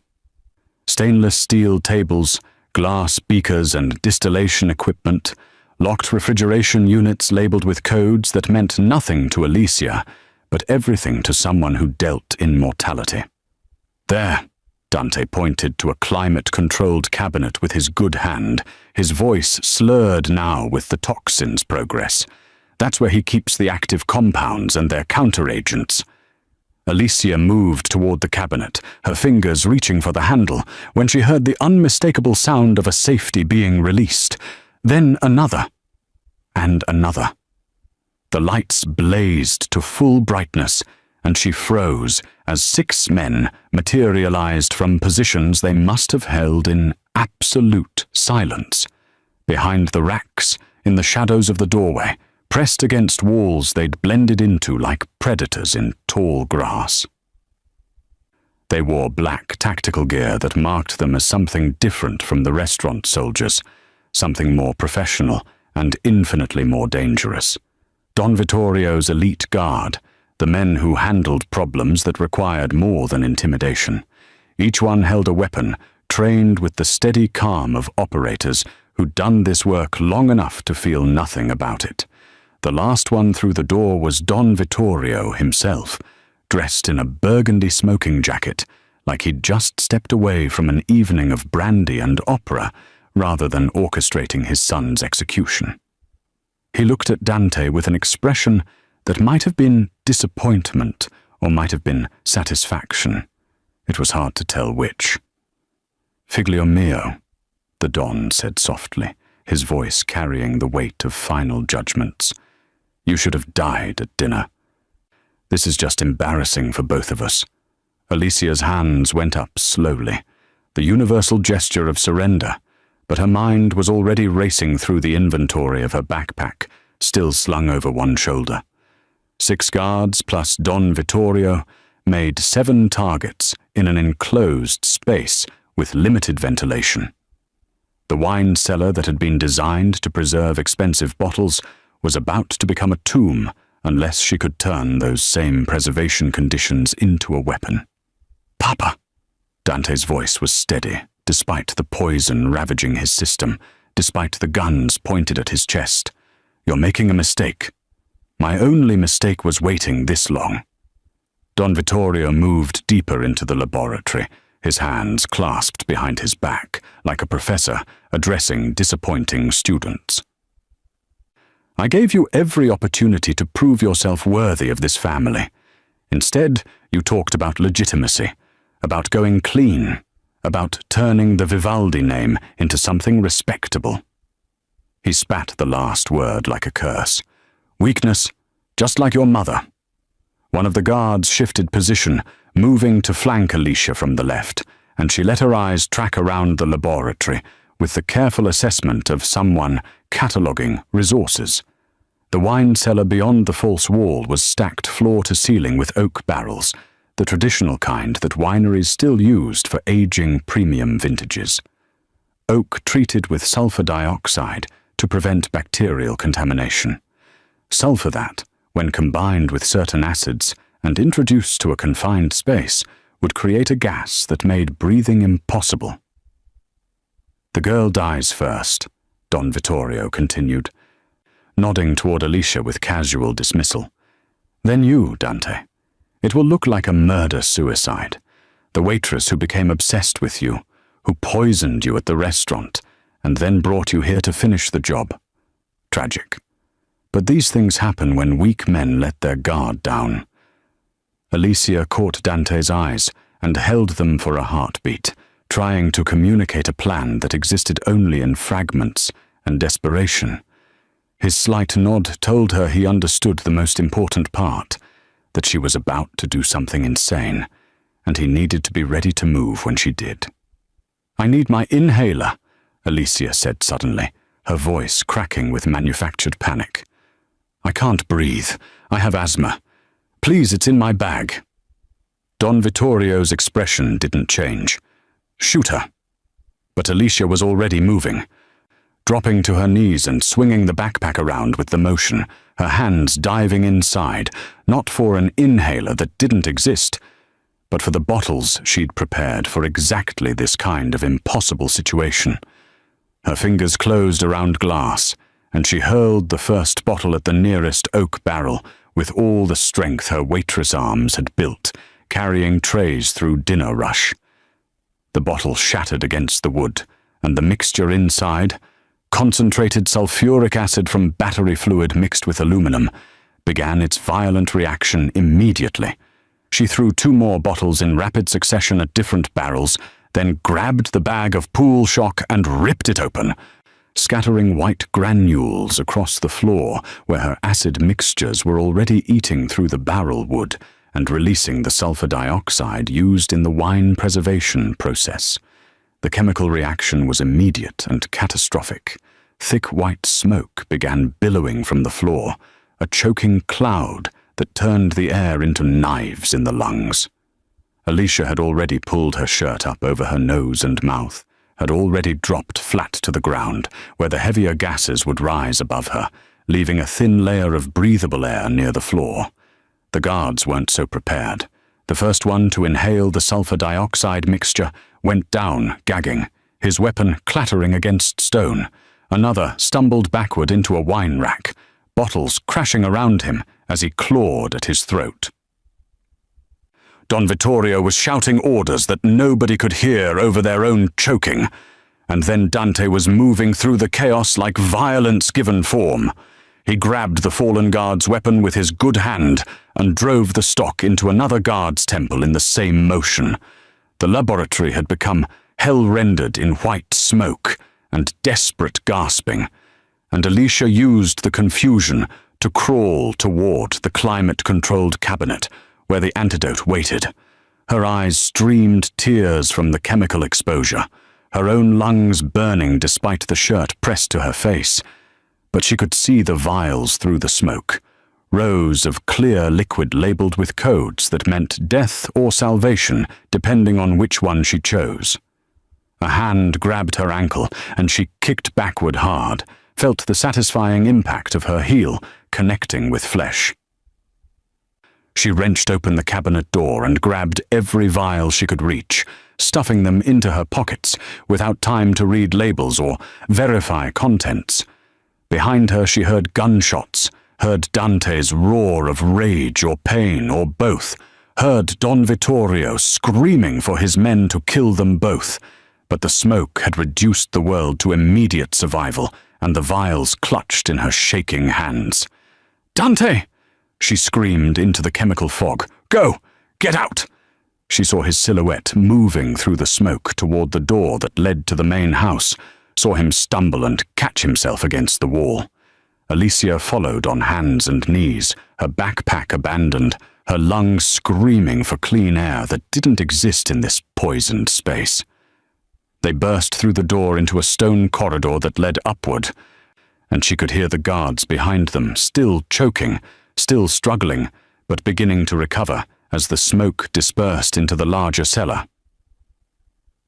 Stainless steel tables, glass beakers and distillation equipment, locked refrigeration units labeled with codes that meant nothing to Alicia, but everything to someone who dealt in mortality. There, Dante pointed to a climate-controlled cabinet with his good hand, his voice slurred now with the toxin's progress. That's where he keeps the active compounds and their counteragents. Alicia moved toward the cabinet, her fingers reaching for the handle, when she heard the unmistakable sound of a safety being released, then another, and another. The lights blazed to full brightness, and she froze as 6 men materialized from positions they must have held in absolute silence. Behind the racks, in the shadows of the doorway, pressed against walls they'd blended into like predators in tall grass. They wore black tactical gear that marked them as something different from the restaurant soldiers, something more professional and infinitely more dangerous. Don Vittorio's elite guard, the men who handled problems that required more than intimidation. Each one held a weapon, trained with the steady calm of operators who'd done this work long enough to feel nothing about it. The last one through the door was Don Vittorio himself, dressed in a burgundy smoking jacket, like he'd just stepped away from an evening of brandy and opera rather than orchestrating his son's execution. He looked at Dante with an expression that might have been disappointment or might have been satisfaction. It was hard to tell which. "Figlio mio," the Don said softly, his voice carrying the weight of final judgments. "You should have died at dinner. This is just embarrassing for both of us." Alicia's hands went up slowly, the universal gesture of surrender, but her mind was already racing through the inventory of her backpack, still slung over one shoulder. 6 guards plus Don Vittorio made 7 targets in an enclosed space with limited ventilation. The wine cellar that had been designed to preserve expensive bottles was about to become a tomb unless she could turn those same preservation conditions into a weapon. "Papa!" Dante's voice was steady, despite the poison ravaging his system, despite the guns pointed at his chest. "You're making a mistake. My only mistake was waiting this long." Don Vittorio moved deeper into the laboratory, his hands clasped behind his back, like a professor addressing disappointing students. "I gave you every opportunity to prove yourself worthy of this family. Instead, you talked about legitimacy, about going clean, about turning the Vivaldi name into something respectable." He spat the last word like a curse. "Weakness, just like your mother." One of the guards shifted position, moving to flank Alicia from the left, and she let her eyes track around the laboratory with the careful assessment of someone cataloguing resources. The wine cellar beyond the false wall was stacked floor to ceiling with oak barrels, the traditional kind that wineries still used for aging premium vintages. Oak treated with sulfur dioxide to prevent bacterial contamination. Sulfur that, when combined with certain acids and introduced to a confined space, would create a gas that made breathing impossible. "The girl dies first," Don Vittorio continued, nodding toward Alicia with casual dismissal. "Then you, Dante. It will look like a murder-suicide. The waitress who became obsessed with you, who poisoned you at the restaurant, and then brought you here to finish the job. Tragic. But these things happen when weak men let their guard down." Alicia caught Dante's eyes and held them for a heartbeat, trying to communicate a plan that existed only in fragments and desperation. His slight nod told her he understood the most important part, that she was about to do something insane, and he needed to be ready to move when she did. "I need my inhaler," Alicia said suddenly, her voice cracking with manufactured panic. "I can't breathe. I have asthma. Please, it's in my bag." Don Vittorio's expression didn't change. "Shoot her." But Alicia was already moving, dropping to her knees and swinging the backpack around with the motion, her hands diving inside, not for an inhaler that didn't exist, but for the bottles she'd prepared for exactly this kind of impossible situation. Her fingers closed around glass, and she hurled the first bottle at the nearest oak barrel with all the strength her waitress arms had built, carrying trays through dinner rush. The bottle shattered against the wood, and the mixture inside, concentrated sulfuric acid from battery fluid mixed with aluminum, began its violent reaction immediately. She threw 2 more bottles in rapid succession at different barrels, then grabbed the bag of pool shock and ripped it open. scattering white granules across the floor where her acid mixtures were already eating through the barrel wood and releasing the sulfur dioxide used in the wine preservation process. The chemical reaction was immediate and catastrophic. Thick white smoke began billowing from the floor, a choking cloud that turned the air into knives in the lungs. Alicia had already pulled her shirt up over her nose and mouth, had already dropped flat to the ground, where the heavier gases would rise above her, leaving a thin layer of breathable air near the floor. The guards weren't so prepared. The first one to inhale the sulfur dioxide mixture went down, gagging, his weapon clattering against stone. Another stumbled backward into a wine rack, bottles crashing around him as he clawed at his throat. Don Vittorio was shouting orders that nobody could hear over their own choking, and then Dante was moving through the chaos like violence given form. He grabbed the fallen guard's weapon with his good hand and drove the stock into another guard's temple in the same motion. The laboratory had become hell-rendered in white smoke and desperate gasping, and Alicia used the confusion to crawl toward the climate-controlled cabinet where the antidote waited. Her eyes streamed tears from the chemical exposure, her own lungs burning despite the shirt pressed to her face. But she could see the vials through the smoke, rows of clear liquid labeled with codes that meant death or salvation depending on which one she chose. A hand grabbed her ankle and she kicked backward hard, felt the satisfying impact of her heel connecting with flesh. She wrenched open the cabinet door and grabbed every vial she could reach, stuffing them into her pockets without time to read labels or verify contents. Behind her she heard gunshots, heard Dante's roar of rage or pain or both, heard Don Vittorio screaming for his men to kill them both. But the smoke had reduced the world to immediate survival, and the vials clutched in her shaking hands. "Dante!" she screamed into the chemical fog. "Go! Get out!" She saw his silhouette moving through the smoke toward the door that led to the main house, saw him stumble and catch himself against the wall. Alicia followed on hands and knees, her backpack abandoned, her lungs screaming for clean air that didn't exist in this poisoned space. They burst through the door into a stone corridor that led upward, and she could hear the guards behind them, still choking, still struggling, but beginning to recover as the smoke dispersed into the larger cellar.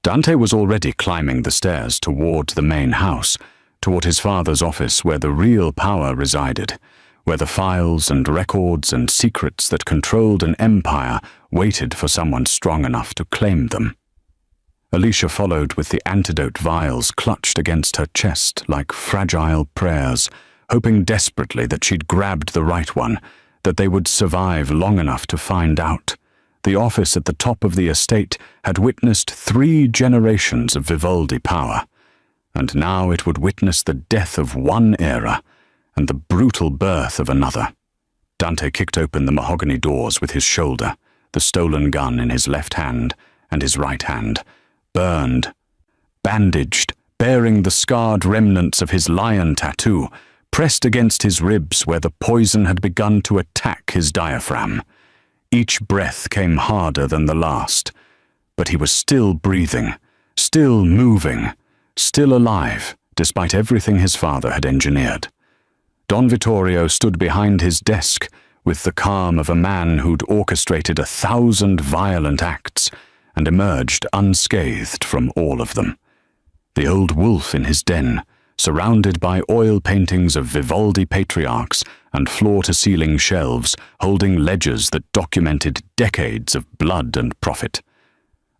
Dante was already climbing the stairs toward the main house, toward his father's office where the real power resided, where the files and records and secrets that controlled an empire waited for someone strong enough to claim them. Alicia followed with the antidote vials clutched against her chest like fragile prayers, hoping desperately that she'd grabbed the right one, that they would survive long enough to find out. The office at the top of the estate had witnessed 3 generations of Vivaldi power, and now it would witness the death of one era and the brutal birth of another. Dante kicked open the mahogany doors with his shoulder, the stolen gun in his left hand and his right hand, burned, bandaged, bearing the scarred remnants of his lion tattoo, pressed against his ribs where the poison had begun to attack his diaphragm. Each breath came harder than the last, but he was still breathing, still moving, still alive, despite everything his father had engineered. Don Vittorio stood behind his desk with the calm of a man who'd orchestrated 1,000 violent acts and emerged unscathed from all of them. The old wolf in his den, surrounded by oil paintings of Vivaldi patriarchs and floor-to-ceiling shelves holding ledgers that documented decades of blood and profit.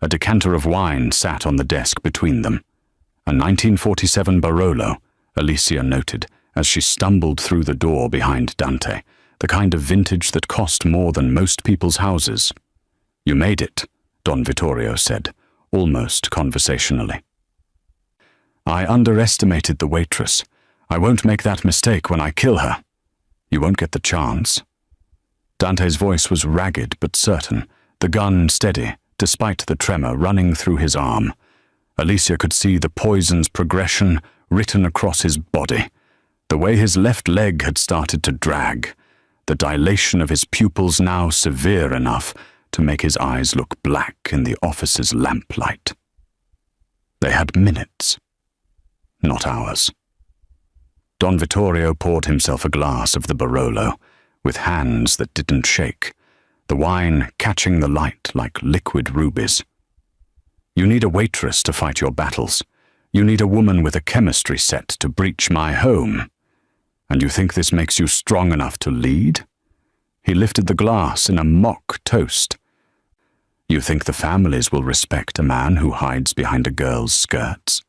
A decanter of wine sat on the desk between them. A 1947 Barolo, Alicia noted as she stumbled through the door behind Dante, the kind of vintage that cost more than most people's houses. "You made it," Don Vittorio said, almost conversationally. "I underestimated the waitress. I won't make that mistake when I kill her." "You won't get the chance." Dante's voice was ragged but certain, the gun steady, despite the tremor running through his arm. Alicia could see the poison's progression, written across his body, the way his left leg had started to drag, the dilation of his pupils now severe enough to make his eyes look black in the office's lamplight. They had minutes, not hours. Don Vittorio poured himself a glass of the Barolo, with hands that didn't shake, the wine catching the light like liquid rubies. You need a waitress to fight your battles. You need a woman with a chemistry set to breach my home. And you think this makes you strong enough to lead? He lifted the glass in a mock toast. You think the families will respect a man who hides behind a girl's skirts?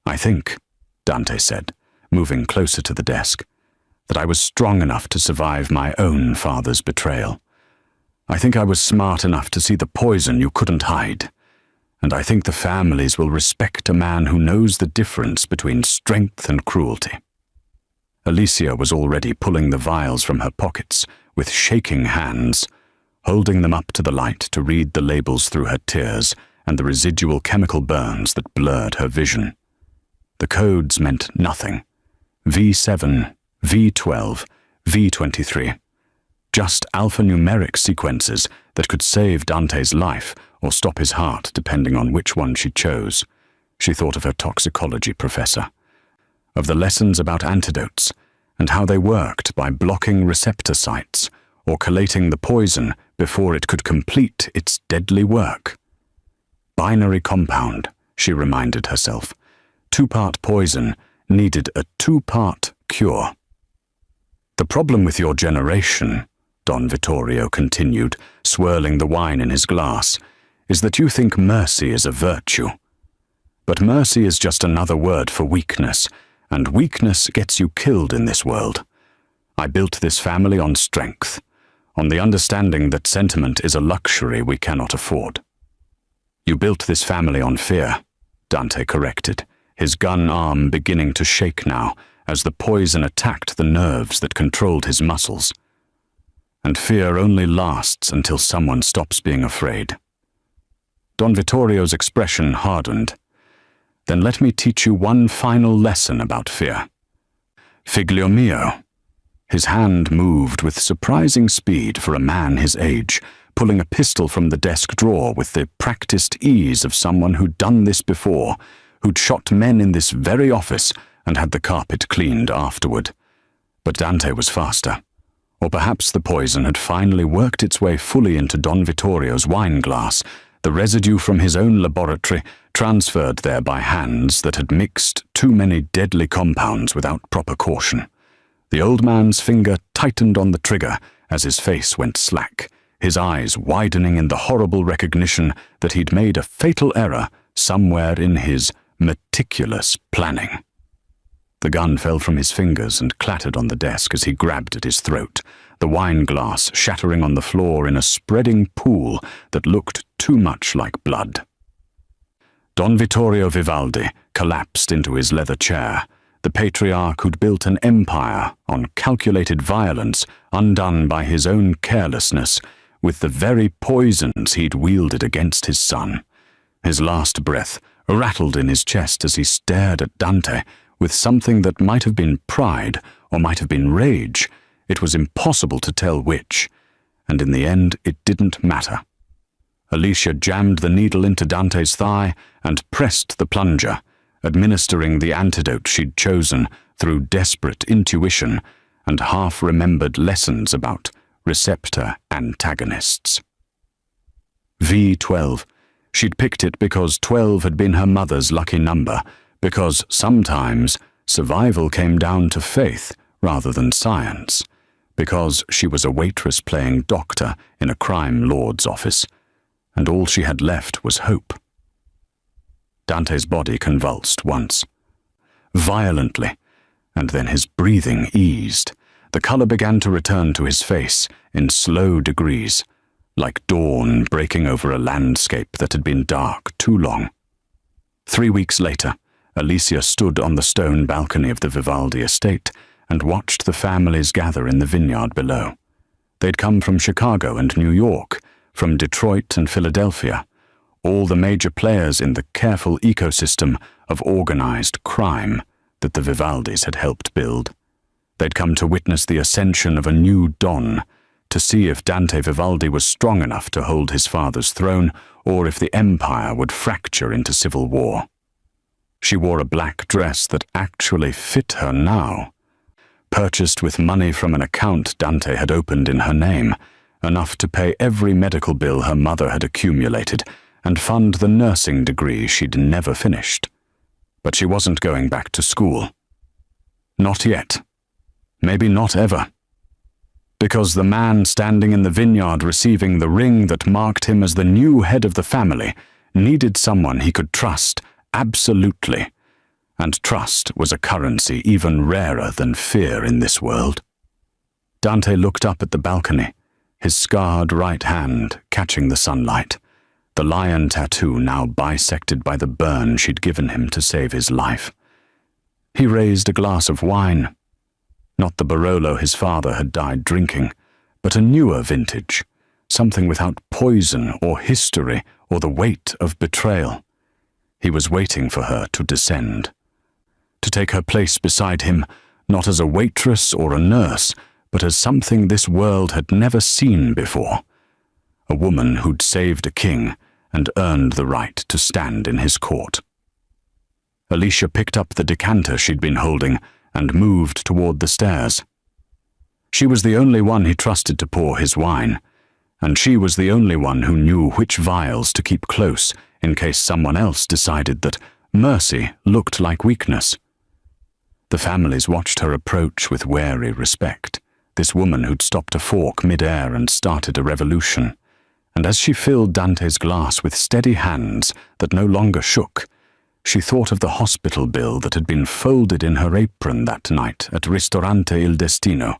I think, Dante said, moving closer to the desk, that I was strong enough to survive my own father's betrayal. I think I was smart enough to see the poison you couldn't hide. And I think the families will respect a man who knows the difference between strength and cruelty. Alicia was already pulling the vials from her pockets with shaking hands, holding them up to the light to read the labels through her tears and the residual chemical burns that blurred her vision. The codes meant nothing. V7, V12, V23. Just alphanumeric sequences that could save Dante's life or stop his heart depending on which one she chose. She thought of her toxicology professor, of the lessons about antidotes and how they worked by blocking receptor sites or collating the poison before it could complete its deadly work. Binary compound, she reminded herself. 2-part poison needed a 2-part cure. The problem with your generation, Don Vittorio continued, swirling the wine in his glass, is that you think mercy is a virtue. But mercy is just another word for weakness, and weakness gets you killed in this world. I built this family on strength, on the understanding that sentiment is a luxury we cannot afford. You built this family on fear, Dante corrected, his gun arm beginning to shake now as the poison attacked the nerves that controlled his muscles. And fear only lasts until someone stops being afraid. Don Vittorio's expression hardened. Then let me teach you one final lesson about fear. Figlio mio. His hand moved with surprising speed for a man his age, pulling a pistol from the desk drawer with the practiced ease of someone who'd done this before, who'd shot men in this very office and had the carpet cleaned afterward. But Dante was faster. Or perhaps the poison had finally worked its way fully into Don Vittorio's wine glass, the residue from his own laboratory transferred there by hands that had mixed too many deadly compounds without proper caution. The old man's finger tightened on the trigger as his face went slack, his eyes widening in the horrible recognition that he'd made a fatal error somewhere in his meticulous planning. The gun fell from his fingers and clattered on the desk as he grabbed at his throat, the wine glass shattering on the floor in a spreading pool that looked too much like blood. Don Vittorio Vivaldi collapsed into his leather chair, the patriarch who'd built an empire on calculated violence undone by his own carelessness, with the very poisons he'd wielded against his son. His last breath rattled in his chest as he stared at Dante with something that might have been pride or might have been rage. It was impossible to tell which, and in the end it didn't matter. Alicia jammed the needle into Dante's thigh and pressed the plunger, administering the antidote she'd chosen through desperate intuition and half-remembered lessons about receptor antagonists. V12. She'd picked it because 12 had been her mother's lucky number, because sometimes survival came down to faith rather than science, because she was a waitress playing doctor in a crime lord's office, and all she had left was hope. Dante's body convulsed once, violently, and then his breathing eased. The color began to return to his face in slow degrees, like dawn breaking over a landscape that had been dark too long. 3 weeks later, Alicia stood on the stone balcony of the Vivaldi estate and watched the families gather in the vineyard below. They'd come from Chicago and New York, from Detroit and Philadelphia, all the major players in the careful ecosystem of organized crime that the Vivaldis had helped build. They'd come to witness the ascension of a new Don, to see if Dante Vivaldi was strong enough to hold his father's throne, or if the empire would fracture into civil war. She wore a black dress that actually fit her now, purchased with money from an account Dante had opened in her name, enough to pay every medical bill her mother had accumulated and fund the nursing degree she'd never finished. But she wasn't going back to school. Not yet. Maybe not ever. Because the man standing in the vineyard receiving the ring that marked him as the new head of the family needed someone he could trust, absolutely. And trust was a currency even rarer than fear in this world. Dante looked up at the balcony, his scarred right hand catching the sunlight, the lion tattoo now bisected by the burn she'd given him to save his life. He raised a glass of wine. Not the Barolo his father had died drinking, but a newer vintage, something without poison or history or the weight of betrayal. He was waiting for her to descend, to take her place beside him, not as a waitress or a nurse, but as something this world had never seen before. A woman who'd saved a king and earned the right to stand in his court. Alicia picked up the decanter she'd been holding and moved toward the stairs. She was the only one he trusted to pour his wine, and she was the only one who knew which vials to keep close in case someone else decided that mercy looked like weakness. The families watched her approach with wary respect, this woman who'd stopped a fork mid-air and started a revolution. And as she filled Dante's glass with steady hands that no longer shook, she thought of the hospital bill that had been folded in her apron that night at Ristorante Il Destino,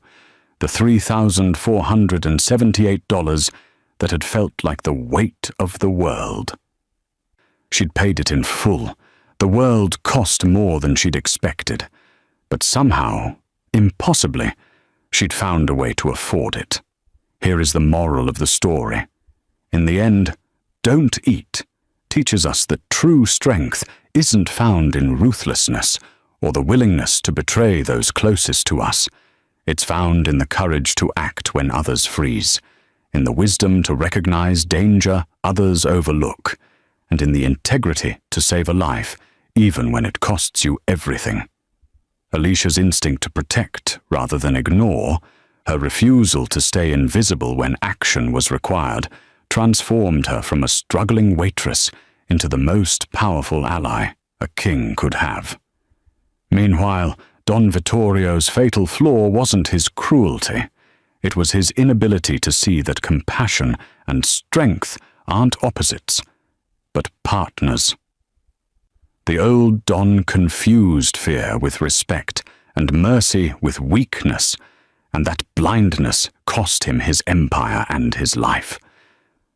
the $3,478 that had felt like the weight of the world. She'd paid it in full. The world cost more than she'd expected, but somehow, impossibly, she'd found a way to afford it. Here is the moral of the story. In the end, don't eat teaches us that true strength isn't found in ruthlessness or the willingness to betray those closest to us. It's found in the courage to act when others freeze, in the wisdom to recognize danger others overlook, and in the integrity to save a life, even when it costs you everything. Alicia's instinct to protect rather than ignore, her refusal to stay invisible when action was required, transformed her from a struggling waitress into the most powerful ally a king could have. Meanwhile, Don Vittorio's fatal flaw wasn't his cruelty. It was his inability to see that compassion and strength aren't opposites, but partners. The old Don confused fear with respect and mercy with weakness, and that blindness cost him his empire and his life.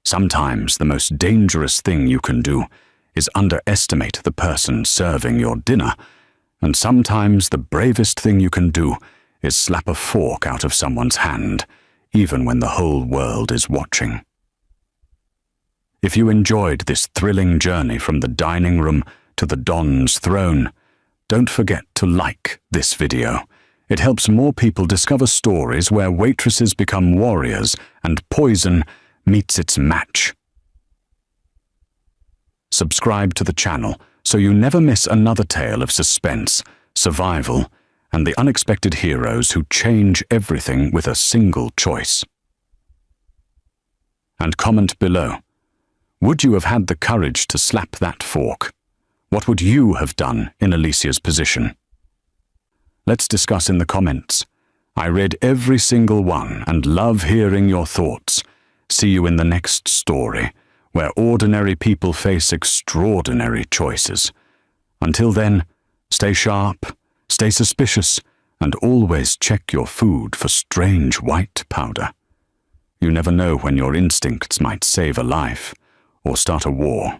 Sometimes the most dangerous thing you can do is underestimate the person serving your dinner, and sometimes the bravest thing you can do is slap a fork out of someone's hand, even when the whole world is watching. If you enjoyed this thrilling journey from the dining room to the Don's throne, don't forget to like this video. It helps more people discover stories where waitresses become warriors and poison meets its match. Subscribe to the channel so you never miss another tale of suspense, survival, and the unexpected heroes who change everything with a single choice. And comment below. Would you have had the courage to slap that fork? What would you have done in Alicia's position? Let's discuss in the comments. I read every single one and love hearing your thoughts. See you in the next story, where ordinary people face extraordinary choices. Until then, stay sharp, stay suspicious, and always check your food for strange white powder. You never know when your instincts might save a life or start a war.